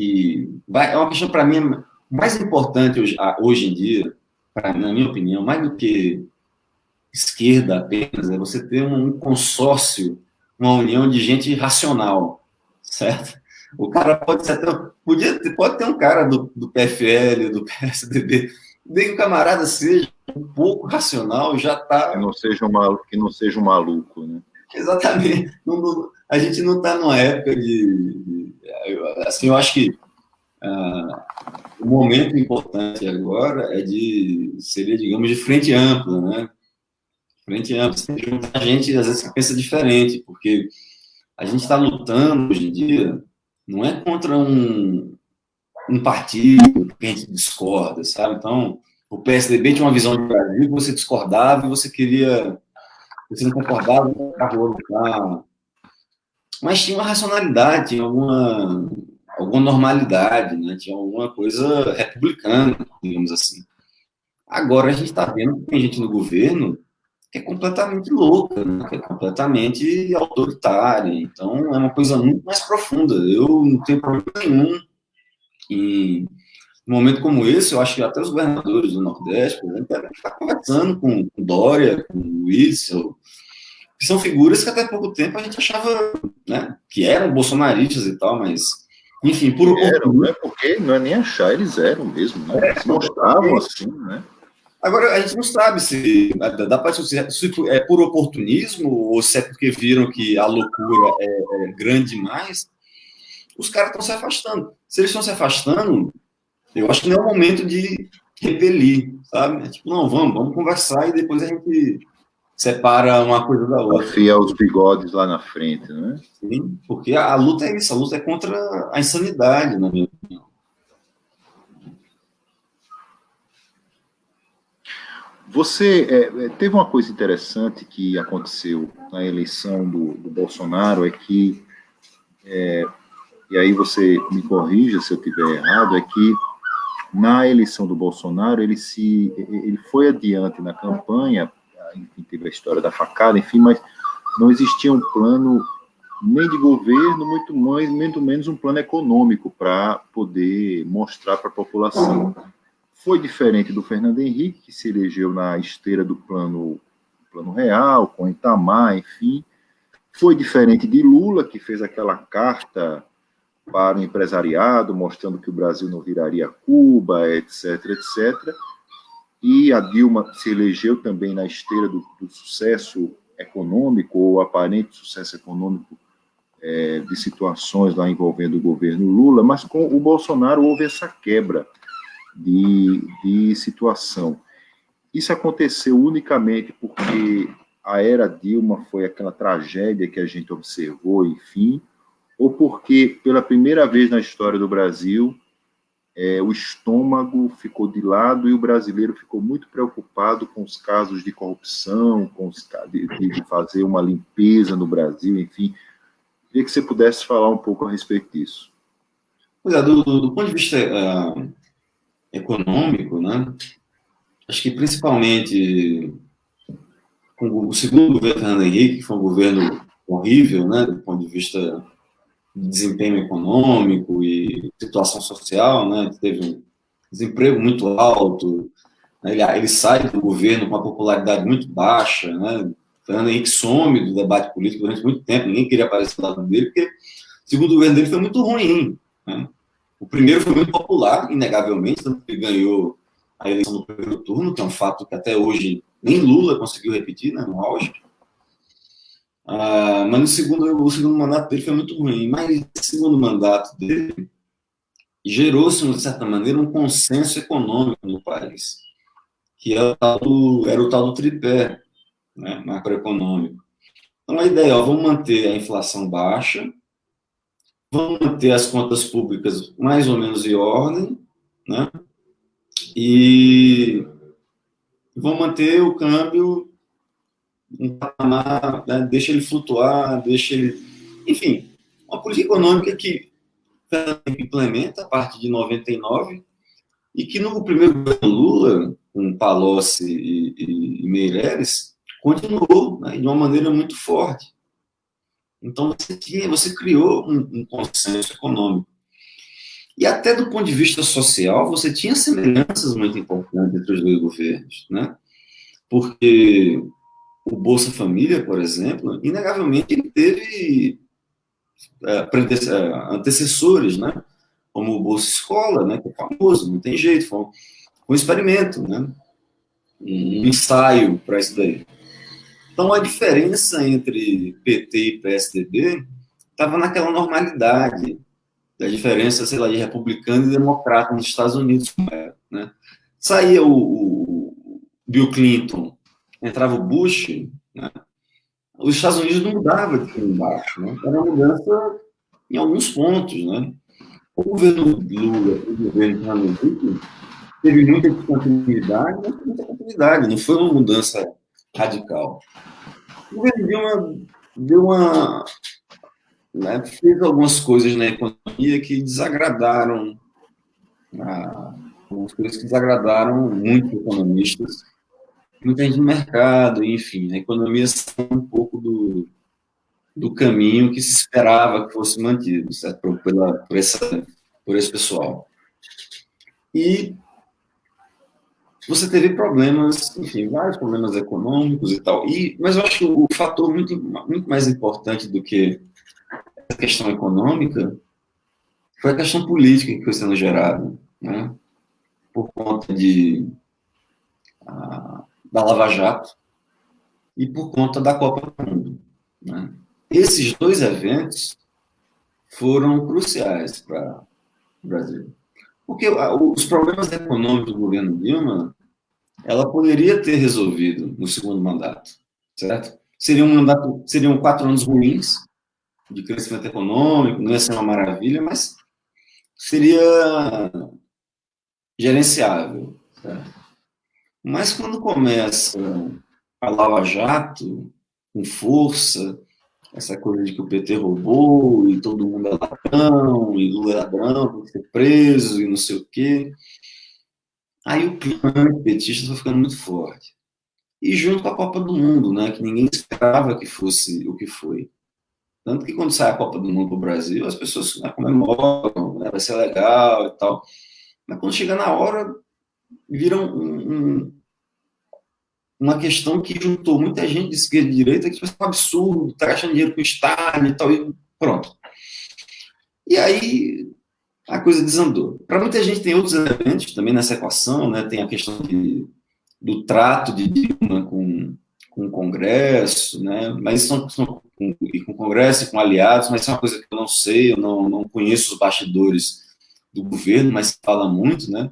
é uma questão, para mim, mais importante hoje em dia, na minha opinião, mais do que esquerda apenas, é você ter um consórcio, uma união de gente racional, certo? O cara pode ter um cara do PFL, do PSDB, desde que o camarada seja um pouco racional, já está... Que não seja um maluco, né? Exatamente. A gente não está numa época assim, eu acho que o momento importante agora seria, digamos, de frente ampla, né? Frente ampla. A gente, às vezes, pensa diferente, porque a gente está lutando, hoje em dia, não é contra um partido que a gente discorda, sabe? Então, o PSDB tinha uma visão de Brasil que você discordava e você não concordava com o rua lutar. Mas tinha uma racionalidade, tinha alguma normalidade, né? Tinha alguma coisa republicana, digamos assim. Agora a gente está vendo que tem gente no governo que é completamente louca, né? Que é completamente autoritária. Então é uma coisa muito mais profunda. Eu não tenho problema nenhum em num momento como esse. Eu acho que até os governadores do Nordeste, por exemplo, devem estar conversando com Dória, com Witzel, que são figuras que até pouco tempo a gente achava, né, que eram bolsonaristas e tal, mas, enfim, por não é porque não é nem achar, eles eram mesmo, né? Se mostravam assim, né? Agora, a gente não sabe se dá para se é por oportunismo ou se é porque viram que a loucura é grande demais. Os caras estão se afastando. Se eles estão se afastando, eu acho que não é o momento de repelir, sabe? É tipo, não, vamos conversar e depois a gente separa uma coisa da outra. Afia os bigodes lá na frente, né? Sim, porque a luta é isso, a luta é contra a insanidade, na minha opinião. Você teve uma coisa interessante que aconteceu na eleição do Bolsonaro, é que, e aí você me corrija se eu estiver errado, é que na eleição do Bolsonaro ele foi adiante na campanha, enfim, teve a história da facada, enfim, mas não existia um plano nem de governo, muito menos um plano econômico para poder mostrar para a população. Foi diferente do Fernando Henrique, que se elegeu na esteira do plano real, com Itamar, enfim. Foi diferente de Lula, que fez aquela carta para o empresariado, mostrando que o Brasil não viraria Cuba, etc, etc. E a Dilma se elegeu também na esteira do sucesso econômico, ou aparente sucesso econômico, de situações lá envolvendo o governo Lula, mas com o Bolsonaro houve essa quebra de situação. Isso aconteceu unicamente porque a era Dilma foi aquela tragédia que a gente observou, enfim, ou porque, pela primeira vez na história do Brasil, o estômago ficou de lado e o brasileiro ficou muito preocupado com os casos de corrupção, de fazer uma limpeza no Brasil, enfim. Queria que você pudesse falar um pouco a respeito disso. Pois é, do ponto de vista econômico, né? Acho que principalmente com o segundo governo Fernando Henrique, que foi um governo horrível, né? Do ponto de vista de desempenho econômico e situação social, né? Teve um desemprego muito alto, né? Ele sai do governo com uma popularidade muito baixa, né? Fernando Henrique some do debate político durante muito tempo, ninguém queria aparecer do lado dele, porque o segundo governo dele foi muito ruim, né? O primeiro foi muito popular, inegavelmente, tanto que ele ganhou a eleição no primeiro turno, que é um fato que até hoje nem Lula conseguiu repetir, né, no auge. Mas o segundo mandato dele foi muito ruim. Mas o segundo mandato dele gerou-se, de certa maneira, um consenso econômico no país, que era o tal do tripé, né, macroeconômico. Então, a ideia é, vamos manter a inflação baixa, vamos manter as contas públicas mais ou menos em ordem, né, e vamos manter o câmbio um patamar, né, deixa ele flutuar, deixa ele... Enfim, uma política econômica que implementa a partir de 99 e que no primeiro governo Lula, com Palocci e Meirelles, continuou, né, de uma maneira muito forte. Então, você criou um consenso econômico. E até do ponto de vista social, você tinha semelhanças muito importantes entre os dois governos, né? Porque o Bolsa Família, por exemplo, inegavelmente ele teve antecessores, né? Como o Bolsa Escola, né? Que é famoso, não tem jeito, foi um experimento, né? Um ensaio para isso daí. Então, a diferença entre PT e PSDB estava naquela normalidade, da diferença, sei lá, de republicano e democrata nos Estados Unidos, né? Saía o Bill Clinton, entrava o Bush, né? Os Estados Unidos não mudava de cima embaixo, né? Era uma mudança em alguns pontos, né? O governo Lula, o governo Fernando Henrique, teve muita descontinuidade, mas muita continuidade, não foi uma mudança radical. O governo né, fez algumas coisas na economia que desagradaram, algumas coisas que desagradaram muitos economistas, muita gente no mercado, enfim, a economia saiu um pouco do caminho que se esperava que fosse mantido, certo? Por esse pessoal. E você teve problemas, enfim, vários problemas econômicos e tal. Mas eu acho que o fator muito mais importante do que a questão econômica foi a questão política que foi sendo gerada, né? Por conta da Lava Jato e por conta da Copa do Mundo, né? Esses dois eventos foram cruciais para o Brasil. Porque os problemas econômicos do governo Dilma, ela poderia ter resolvido no segundo mandato, certo? Seriam 4 anos ruins de crescimento econômico, não ia ser uma maravilha, mas seria gerenciável, certo? Mas quando começa a Lava Jato, com força, essa coisa de que o PT roubou, e todo mundo é ladrão, e Lula é ladrão, tem que ser preso, e não sei o quê, aí o clima petista foi ficando muito forte. E junto com a Copa do Mundo, né, que ninguém esperava que fosse o que foi. Tanto que quando sai a Copa do Mundo para o Brasil, as pessoas, né, comemoram, né, vai ser legal e tal. Mas quando chega na hora, vira uma questão que juntou muita gente de esquerda e de direita, que é um absurdo, tá gastando dinheiro com estádio e tal, e pronto. E aí a coisa desandou. Para muita gente tem outros elementos também nessa equação, né? Tem a questão do trato de Dilma com o Congresso, né? Mas e com o Congresso e com aliados, mas isso é uma coisa que eu não sei, eu não conheço os bastidores do governo, mas se fala muito, né?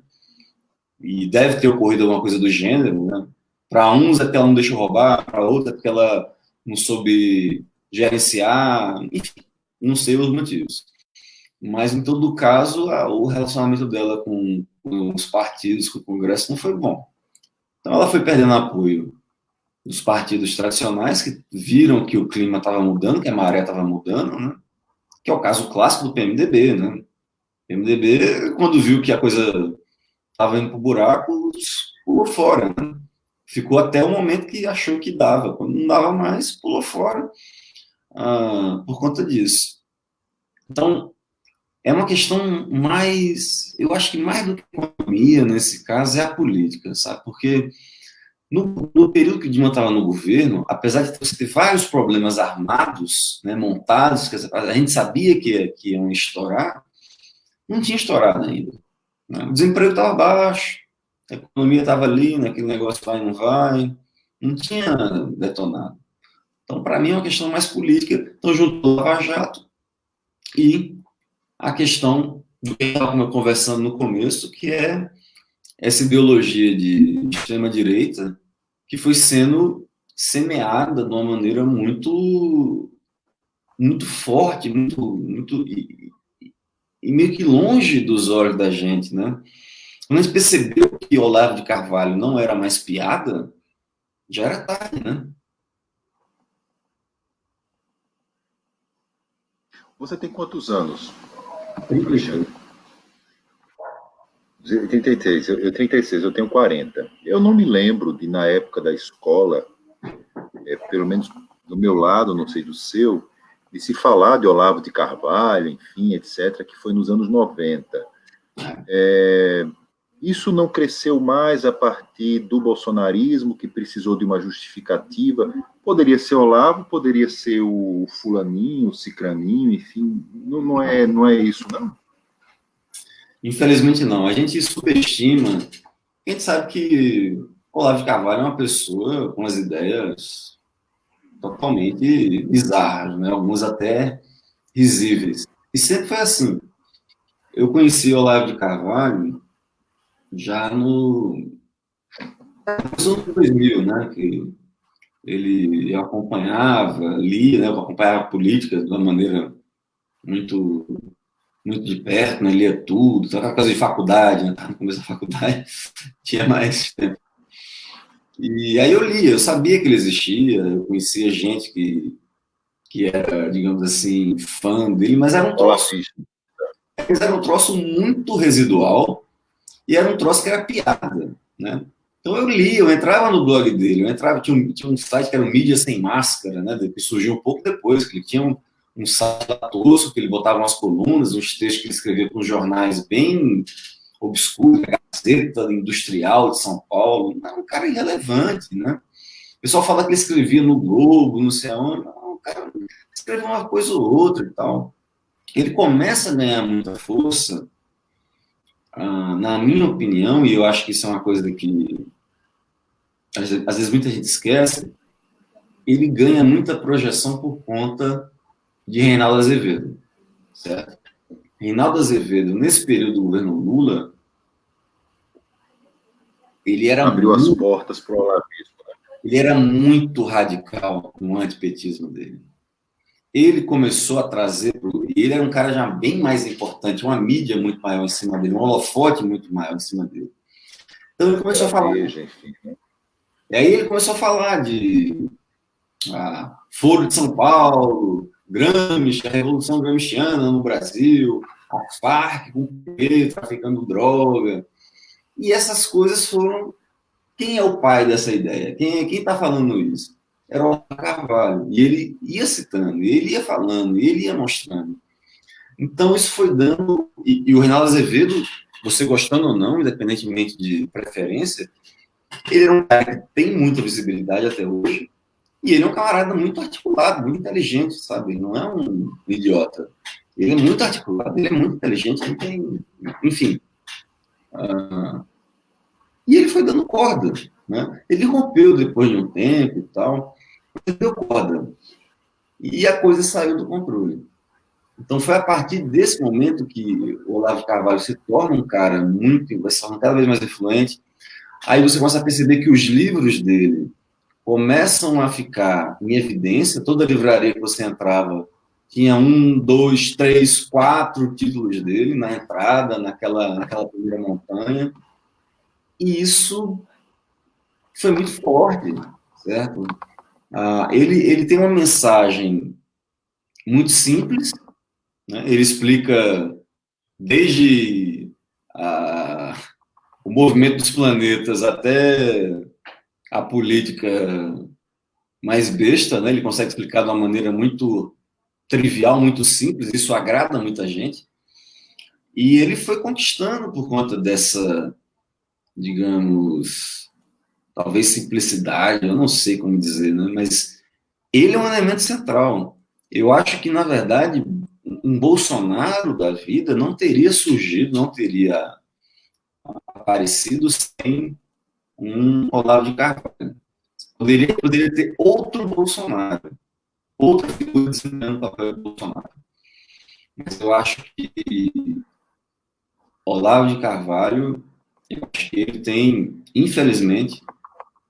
E deve ter ocorrido alguma coisa do gênero, né? Para uns é porque ela não deixou roubar, para outros é porque ela não soube gerenciar, enfim, não sei os motivos. Mas, em todo caso, o relacionamento dela com os partidos, com o Congresso, não foi bom. Então, ela foi perdendo apoio dos partidos tradicionais, que viram que o clima estava mudando, que a maré estava mudando, né? Que é o caso clássico do PMDB, né? O PMDB, quando viu que a coisa estava indo para o buraco, pulou fora, né? Ficou até o momento que achou que dava. Quando não dava mais, pulou fora por conta disso. Então, é uma questão mais, eu acho que mais do que a economia, nesse caso, é a política, sabe? Porque no período que Dilma estava no governo, apesar de você ter vários problemas armados, né, montados, que a gente sabia que iam estourar, não tinha estourado ainda. Né? O desemprego estava baixo, a economia estava ali, naquele negócio vai e não vai, não tinha detonado. Então, para mim, é uma questão mais política. Então, juntou o Lava Jato e a questão do que estava conversando no começo, que é essa ideologia de extrema-direita que foi sendo semeada de uma maneira muito, muito forte, e meio que longe dos olhos da gente, né? Quando a gente percebeu que Olavo de Carvalho não era mais piada, já era tarde, né? Você tem quantos anos, 36. Alexandre? 36, eu 36, eu tenho 40. Eu não me lembro de, na época da escola, pelo menos do meu lado, não sei do seu, de se falar de Olavo de Carvalho, enfim, etc., que foi nos anos 90. Isso não cresceu mais a partir do bolsonarismo, que precisou de uma justificativa. Poderia ser Olavo, poderia ser o fulaninho, o cicraninho, enfim, não é isso, não? Infelizmente não. A gente subestima. A gente sabe que Olavo de Carvalho é uma pessoa com as ideias totalmente bizarras, né? Algumas até risíveis. E sempre foi assim. Eu conheci Olavo de Carvalho já no anos 2000, né? Que ele acompanhava, lia, né? Eu acompanhava a política de uma maneira muito muito de perto, né? Lia tudo, aquela coisa de faculdade, né? No começo da faculdade, tinha mais tempo. E aí eu lia, eu sabia que ele existia, eu conhecia gente que era, digamos assim, fã dele, mas era um troço muito residual e era um troço que era piada, né? Então eu lia, eu entrava no blog dele, tinha um site que era o Mídia Sem Máscara, né? Que surgiu um pouco depois, que ele tinha um site tosco, que ele botava umas colunas, uns textos que ele escrevia com jornais bem obscuros, a Gazeta Industrial de São Paulo, um cara irrelevante, né? O pessoal fala que ele escrevia no Globo, não sei aonde, não, o cara escreveu uma coisa ou outra e tal. Ele começa a ganhar muita força, na minha opinião, e eu acho que isso é uma coisa que às vezes muita gente esquece, ele ganha muita projeção por conta de Reinaldo Azevedo, certo? Reinaldo Azevedo, nesse período do governo Lula, ele era abriu as portas para o olavismo. Ele era muito radical no antipetismo dele. Ele começou a trazer, ele era um cara já bem mais importante, uma mídia muito maior em cima dele, um holofote muito maior em cima dele. Então ele começou a falar. Veja, enfim, né? E aí ele começou a falar de Foro de São Paulo, Gramsci, a Revolução Gramsciana no Brasil, a Farc com o PT, traficando droga. E essas coisas foram... Quem é o pai dessa ideia? Quem está falando isso? Era o Olavo Carvalho. E ele ia citando, ele ia falando, ele ia mostrando. Então isso foi dando... E o Reinaldo Azevedo, você gostando ou não, independentemente de preferência, ele é um cara que tem muita visibilidade até hoje, e ele é um camarada muito articulado, muito inteligente, sabe? Ele não é um idiota. Ele é muito articulado, ele é muito inteligente, ele tem... Enfim. E ele foi dando corda, né? Ele rompeu depois de um tempo e tal, mas ele deu corda. E a coisa saiu do controle. Então foi a partir desse momento que o Olavo Carvalho se torna um cara muito, vai se tornar cada vez mais influente. Aí você começa a perceber que os livros dele começam a ficar em evidência. Toda livraria que você entrava tinha 1, 2, 3, 4 títulos dele na entrada, naquela primeira montanha. E isso foi muito forte, certo? Ele tem uma mensagem muito simples, né? Ele explica desde o movimento dos planetas até a política mais besta, né? Ele consegue explicar de uma maneira muito trivial, muito simples, isso agrada muita gente. E ele foi conquistando por conta dessa, digamos, talvez simplicidade, eu não sei como dizer, né? Mas ele é um elemento central. Eu acho que, na verdade, um Bolsonaro da vida não teria surgido, não teria aparecido sem um Olavo de Carvalho. Poderia ter outro Bolsonaro, outra figura desempenhando o papel do Bolsonaro. Mas eu acho que Olavo de Carvalho, eu acho que ele tem, infelizmente,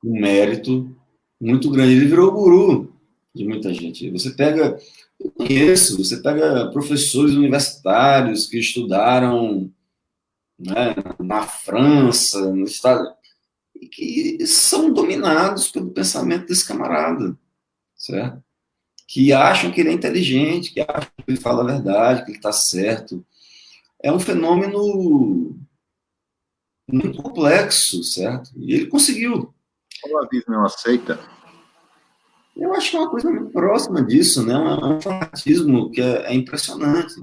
um mérito muito grande. Ele virou o guru de muita gente. Você pega, eu conheço, você pega professores universitários que estudaram, né, na França, no Estado, e que são dominados pelo pensamento desse camarada, certo? Que acham que ele é inteligente, que acham que ele fala a verdade, que ele está certo. É um fenômeno muito complexo, certo? E ele conseguiu. O olavismo é uma seita? Eu acho que é uma coisa muito próxima disso, né? Um fanatismo que é impressionante.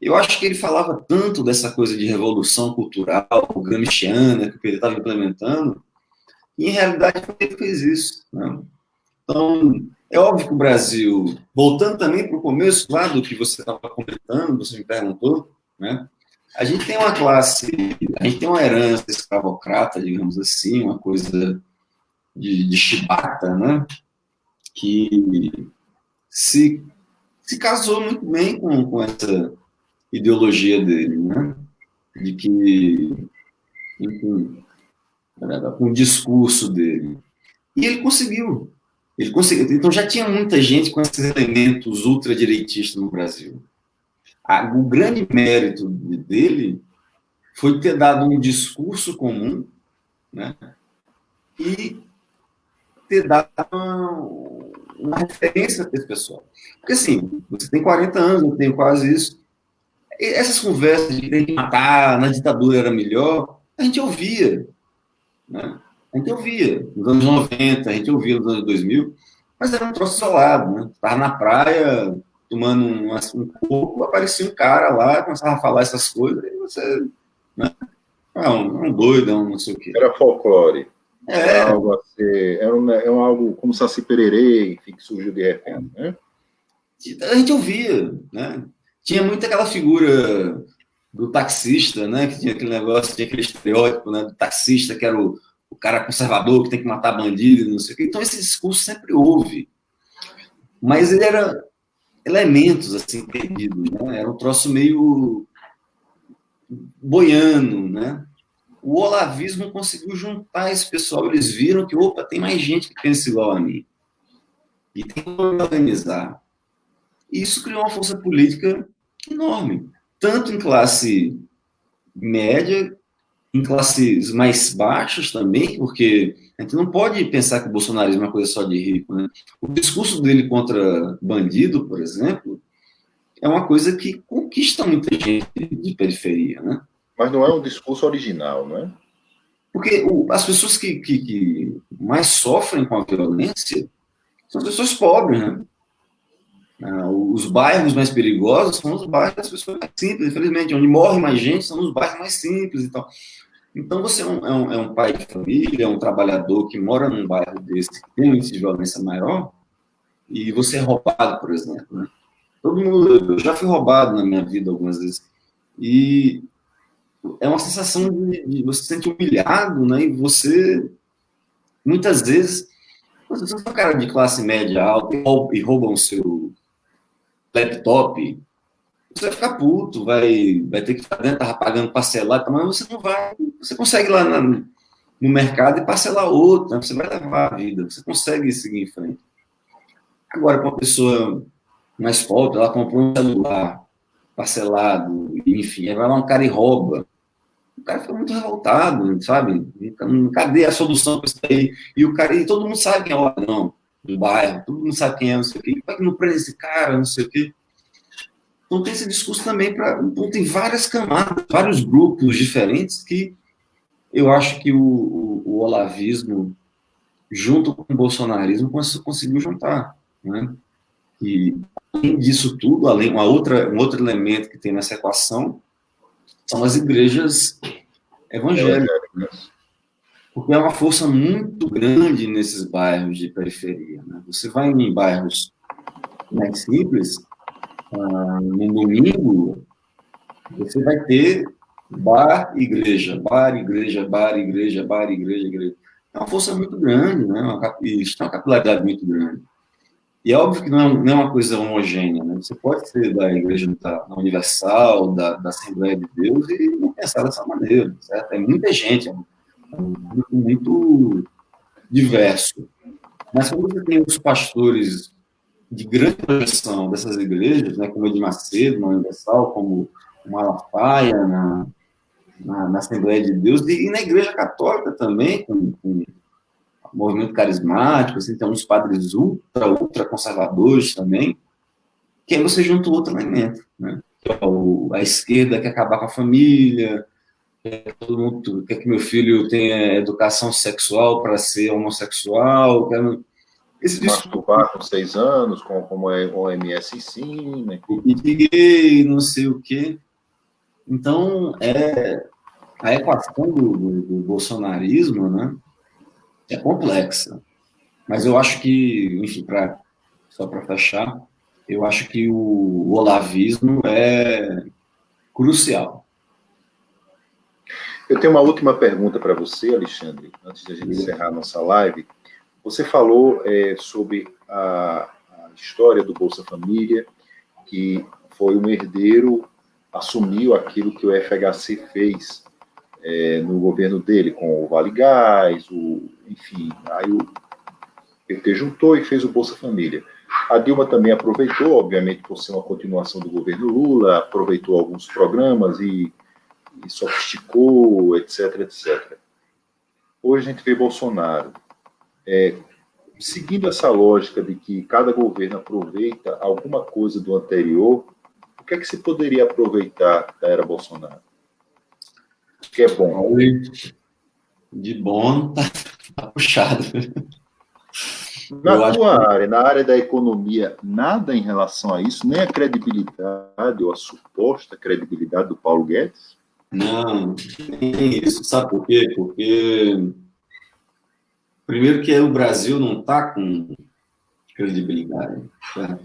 Eu acho que ele falava tanto dessa coisa de revolução cultural gramsciana que ele estava implementando, e em realidade ele fez isso, né? Então, é óbvio que o Brasil, voltando também para o começo lá do que você estava comentando, você me perguntou, né? A gente tem uma classe, a gente tem uma herança escravocrata, digamos assim, uma coisa de chibata, né? Que se casou muito bem com essa ideologia dele, né? De que, enfim, com o discurso dele. E ele conseguiu. Ele conseguiu. Então já tinha muita gente com esses elementos ultradireitistas no Brasil. O grande mérito dele foi ter dado um discurso comum, né? E ter dado uma referência para esse pessoal. Porque, assim, você tem 40 anos, eu tenho quase isso. E essas conversas de que tem que matar, na ditadura era melhor, a gente ouvia, né? A gente ouvia nos anos 90, a gente ouvia nos anos 2000, mas era um troço isolado, né? Estava na praia, tomando um pouco, aparecia um cara lá, começava a falar essas coisas, e você... Né? Um doido, um não sei o quê. Era folclore. Era algo a ser, era algo como Saci Pererê, enfim, que surgiu de repente, né? A gente ouvia, né? Tinha muito aquela figura do taxista, né? Que tinha aquele negócio, tinha aquele estereótipo, né? Do taxista que era o cara conservador que tem que matar bandido, não sei o quê. Então esse discurso sempre houve, mas ele era elementos assim perdidos, né? Era um troço meio boiano, né? O olavismo conseguiu juntar esse pessoal. Eles viram que, opa, tem mais gente que pensa igual a mim. E tem que organizar. E isso criou uma força política enorme. Tanto em classe média, em classes mais baixas também, porque a gente não pode pensar que o bolsonarismo é uma coisa só de rico, né? O discurso dele contra bandido, por exemplo, é uma coisa que conquista muita gente de periferia, né? Mas não é um discurso original, não é? Porque as pessoas que mais sofrem com a violência são as pessoas pobres, né? Os bairros mais perigosos são os bairros das pessoas mais simples, infelizmente. Onde morre mais gente são os bairros mais simples e tal. Então, você é um pai de família, é um trabalhador que mora num bairro desse, que tem um índice de violência maior, e você é roubado, por exemplo, né? Todo mundo, eu já fui roubado na minha vida algumas vezes. E é uma sensação de você se sentir humilhado, né? E você, muitas vezes, você é um cara de classe média alta e roubam o seu laptop, você vai ficar puto, vai ter que ficar dentro, tava pagando parcelado, mas você não vai, você consegue ir lá no mercado e parcelar outro, né? Você vai levar a vida, você consegue seguir em frente. Agora, com uma pessoa mais pobre, ela comprou um celular parcelado, enfim, aí vai lá um cara e rouba. O cara fica muito revoltado, sabe? Cadê a solução para isso daí? E todo mundo sabe quem é o ladrão do bairro, todo mundo sabe quem é, não sei o quê. Como é que não prende esse cara, não sei o quê? Então tem esse discurso também tem várias camadas, vários grupos diferentes que eu acho que o olavismo, junto com o bolsonarismo, conseguiu juntar, né? E além disso tudo, um outro elemento que tem nessa equação são as igrejas evangélicas, porque é uma força muito grande nesses bairros de periferia, né? Você vai em bairros mais simples, no domingo, você vai ter bar, igreja, bar, igreja, bar, igreja, bar, igreja, igreja. É uma força muito grande, né? Isso tem uma capilaridade muito grande. E é óbvio que não é uma coisa homogênea, né? Você pode ser da Igreja da Universal, da Assembleia de Deus, e não pensar dessa maneira, certo? É muita gente, é muito diverso. Mas quando você tem os pastores de grande projeção dessas igrejas, né, como o de Macedo, na Universal, como o Malafaia, na Assembleia de Deus, e na Igreja Católica também, com movimento carismático, assim, tem uns padres ultra conservadores também, que aí você junta o outro elemento, né? A esquerda quer acabar com a família, todo mundo quer que meu filho tenha educação sexual para ser homossexual, masturbar com 6 anos, como é o OMS ensina. E gay, não sei o quê. Então, a equação do bolsonarismo, né, é complexa. Mas eu acho que, enfim, só para fechar, eu acho que o olavismo é crucial. Eu tenho uma última pergunta para você, Alexandre, antes de a gente encerrar a nossa live. Você falou sobre a história do Bolsa Família, que foi um herdeiro, assumiu aquilo que o FHC fez no governo dele, com o Vale Gás, enfim, aí o PT juntou e fez o Bolsa Família. A Dilma também aproveitou, obviamente, por ser uma continuação do governo Lula, aproveitou alguns programas e sofisticou, etc, etc. Hoje a gente vê Bolsonaro seguindo essa lógica de que cada governo aproveita alguma coisa do anterior. O que é que se poderia aproveitar da era Bolsonaro? Que é bom. De bom, tá puxado. Na tua área, na área da economia, nada em relação a isso, nem a credibilidade ou a suposta credibilidade do Paulo Guedes? Não, nem isso. Sabe por quê? Porque, primeiro, que o Brasil não está com credibilidade. Tá?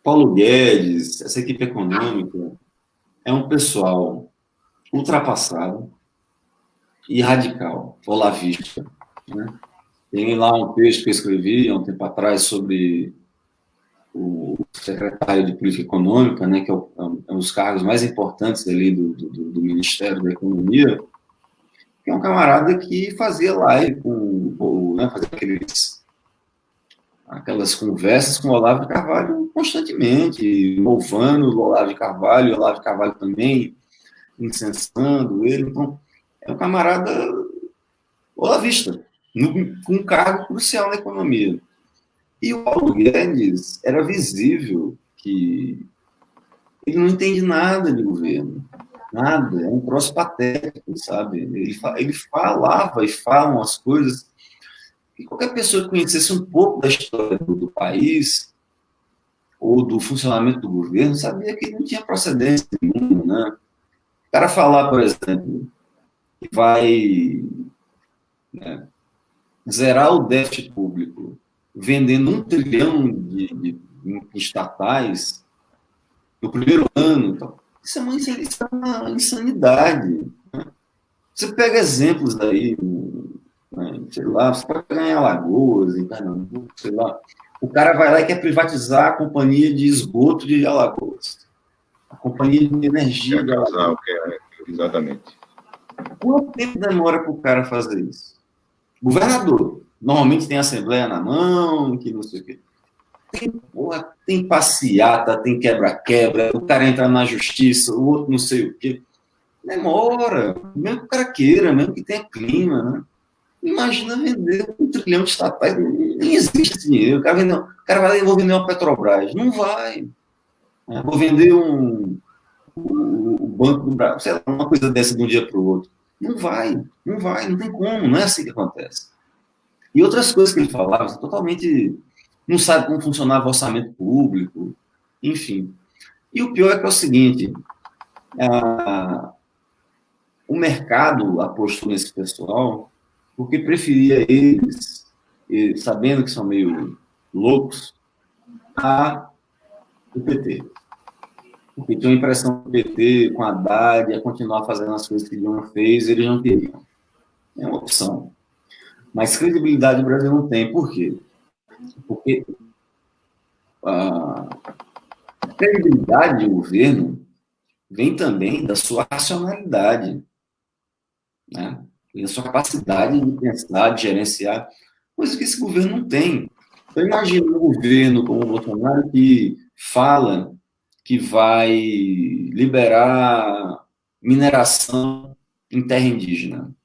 Paulo Guedes, essa equipe econômica, é um pessoal ultrapassado e radical, olavista, né? Tem lá um texto que eu escrevi há um tempo atrás sobre o secretário de Política Econômica, né, que é um dos cargos mais importantes ali do Ministério da Economia, que é um camarada que fazia live fazia aquelas conversas com o Olavo de Carvalho constantemente, louvando o Olavo de Carvalho também incensando ele. Então, É um camarada olavista, com um cargo crucial na economia. E o Paulo Guedes era visível que ele não entende nada de governo, nada, é um troço patético, sabe? Ele falava e falam as coisas, e qualquer pessoa que conhecesse um pouco da história do país, ou do funcionamento do governo, sabia que ele não tinha procedência nenhuma, né? O cara falar, por exemplo, que vai, né, zerar o déficit público vendendo 1 trilhão de estatais no primeiro ano, então, isso é uma insanidade. Né? Você pega exemplos aí, né, sei lá, você pode pegar em Alagoas, em Pernambuco, sei lá, o cara vai lá e quer privatizar a companhia de esgoto de Alagoas, a companhia de energia de Alagoas. Exatamente. Quanto tempo demora para o cara fazer isso? Governador. Normalmente tem assembleia na mão, que não sei o quê. Tem passeata, tem quebra-quebra, o cara entra na justiça, o outro não sei o quê. Demora, mesmo que o cara queira, mesmo que tenha clima, né? Imagina vender 1 trilhão de estatais, nem existe esse dinheiro. O cara vai lá e vou vender uma Petrobras. Não vai. Vou vender o Banco do Brasil, sei lá, uma coisa dessa de um dia para o outro. Não vai, não tem como, não é assim que acontece. E outras coisas que ele falava, totalmente não sabe como funcionava o orçamento público, enfim. E o pior é que é o seguinte, o mercado apostou nesse pessoal porque preferia eles, sabendo que são meio loucos, o PT. Porque tinha a impressão que o PT, com a Haddad, ia continuar fazendo as coisas que Dilma fez, eles não queriam. É uma opção. Mas credibilidade o Brasil não tem. Por quê? Porque a credibilidade do governo vem também da sua racionalidade, né? E da sua capacidade de pensar, de gerenciar, coisa que esse governo não tem. Então, imagina um governo como o Bolsonaro que fala que vai liberar mineração em terra indígena.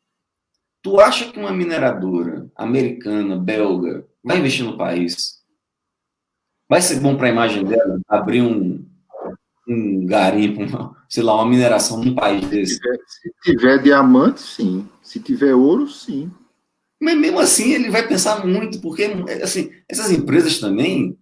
Tu acha que uma mineradora americana, belga, vai investir no país? Vai ser bom para a imagem dela abrir um garimpo, sei lá, uma mineração num país desse? Se tiver diamante, sim. Se tiver ouro, sim. Mas mesmo assim ele vai pensar muito, porque assim, essas empresas também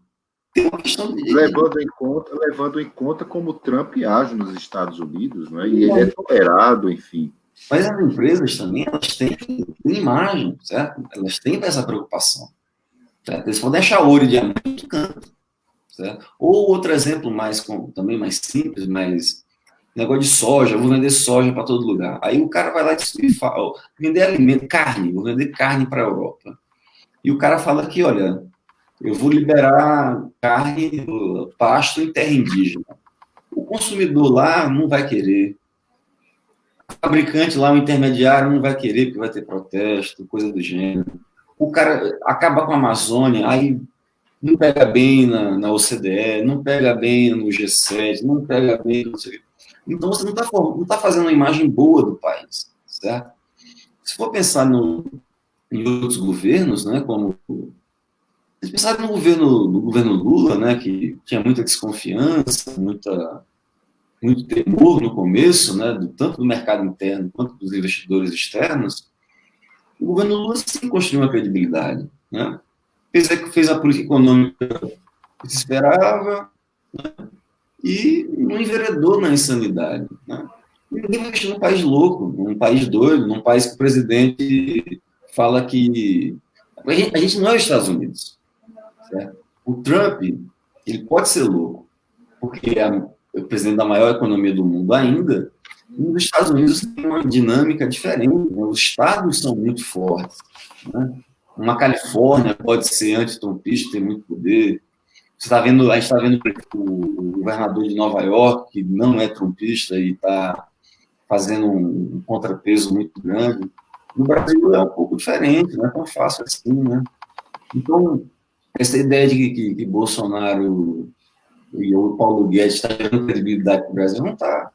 têm uma questão de... Levando em conta como o Trump age nos Estados Unidos, né? E ele é tolerado, enfim. Mas as empresas também, elas têm imagem, certo? Elas têm essa preocupação. Certo? Eles vão deixar ouro e diamante no canto. Certo? Ou outro exemplo também mais simples, mas negócio de soja, eu vou vender soja para todo lugar. Aí o cara vai lá e fala, vender alimento, carne, vou vender carne para a Europa. E o cara fala que, olha, eu vou liberar carne, pasto em terra indígena. O consumidor lá não vai querer. O fabricante lá, o intermediário, não vai querer, porque vai ter protesto, coisa do gênero. O cara acaba com a Amazônia, aí não pega bem na OCDE, não pega bem no G7, não pega bem... Então, você não está fazendo uma imagem boa do país, certo? Se for pensar em outros governos, né, como... Se pensar no governo Lula, né, que tinha muita desconfiança, muito temor no começo, né, tanto do mercado interno quanto dos investidores externos, o governo Lula sim construiu uma credibilidade, né? Fez a política econômica que se esperava, né? E não enveredou na insanidade, né? Ninguém vai investir num país louco, num país doido, num país que o presidente fala que... A gente não é os Estados Unidos, certo? O Trump, ele pode ser louco, porque é o presidente da maior economia do mundo ainda, e os Estados Unidos têm uma dinâmica diferente, né? Os estados são muito fortes, né? Uma Califórnia pode ser antitrumpista, tem muito poder. A gente está vendo o governador de Nova York, que não é trumpista e está fazendo um contrapeso muito grande. No Brasil é um pouco diferente, não é tão fácil assim, né? Então, essa ideia de que Bolsonaro e o Paulo Guedes estão dando credibilidade para o Brasil não está.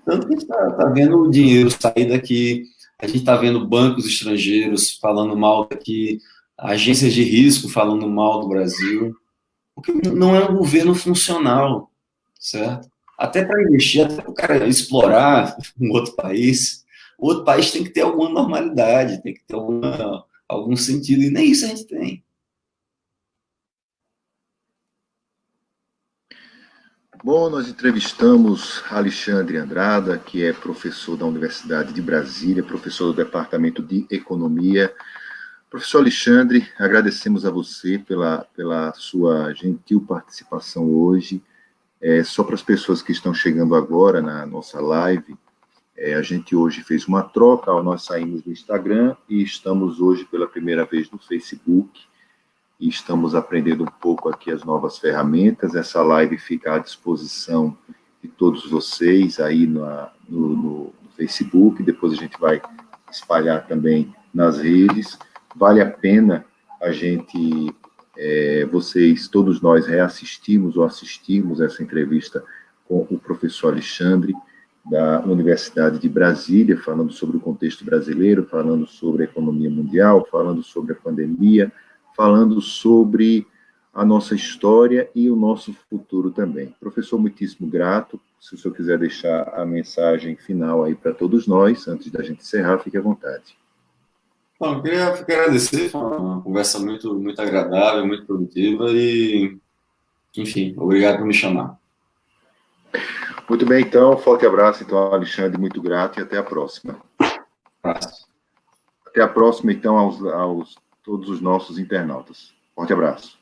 Tanto que a gente está vendo o dinheiro sair daqui, a gente está vendo bancos estrangeiros falando mal daqui, agências de risco falando mal do Brasil, porque não é um governo funcional, certo? Até para investir, até para o cara explorar um outro país, o outro país tem que ter alguma normalidade, tem que ter algum sentido, e nem isso a gente tem. Bom, nós entrevistamos Alexandre Andrada, que é professor da Universidade de Brasília, professor do Departamento de Economia. Professor Alexandre, agradecemos a você pela sua gentil participação hoje. Só para as pessoas que estão chegando agora na nossa live, a gente hoje fez uma troca, nós saímos do Instagram e estamos hoje pela primeira vez no Facebook, e estamos aprendendo um pouco aqui as novas ferramentas. Essa live fica à disposição de todos vocês aí no Facebook, depois a gente vai espalhar também nas redes. Vale a pena a gente, vocês, todos nós, reassistimos ou assistimos essa entrevista com o professor Alexandre, da Universidade de Brasília, falando sobre o contexto brasileiro, falando sobre a economia mundial, falando sobre a pandemia, falando sobre a nossa história e o nosso futuro também. Professor, muitíssimo grato. Se o senhor quiser deixar a mensagem final aí para todos nós, antes da gente encerrar, fique à vontade. Bom, eu queria agradecer, foi uma conversa muito, muito agradável, muito produtiva e, enfim, obrigado por me chamar. Muito bem, então, forte abraço, então, Alexandre, muito grato e até a próxima. Abraço. Até a próxima, então, aos todos os nossos internautas. Forte abraço.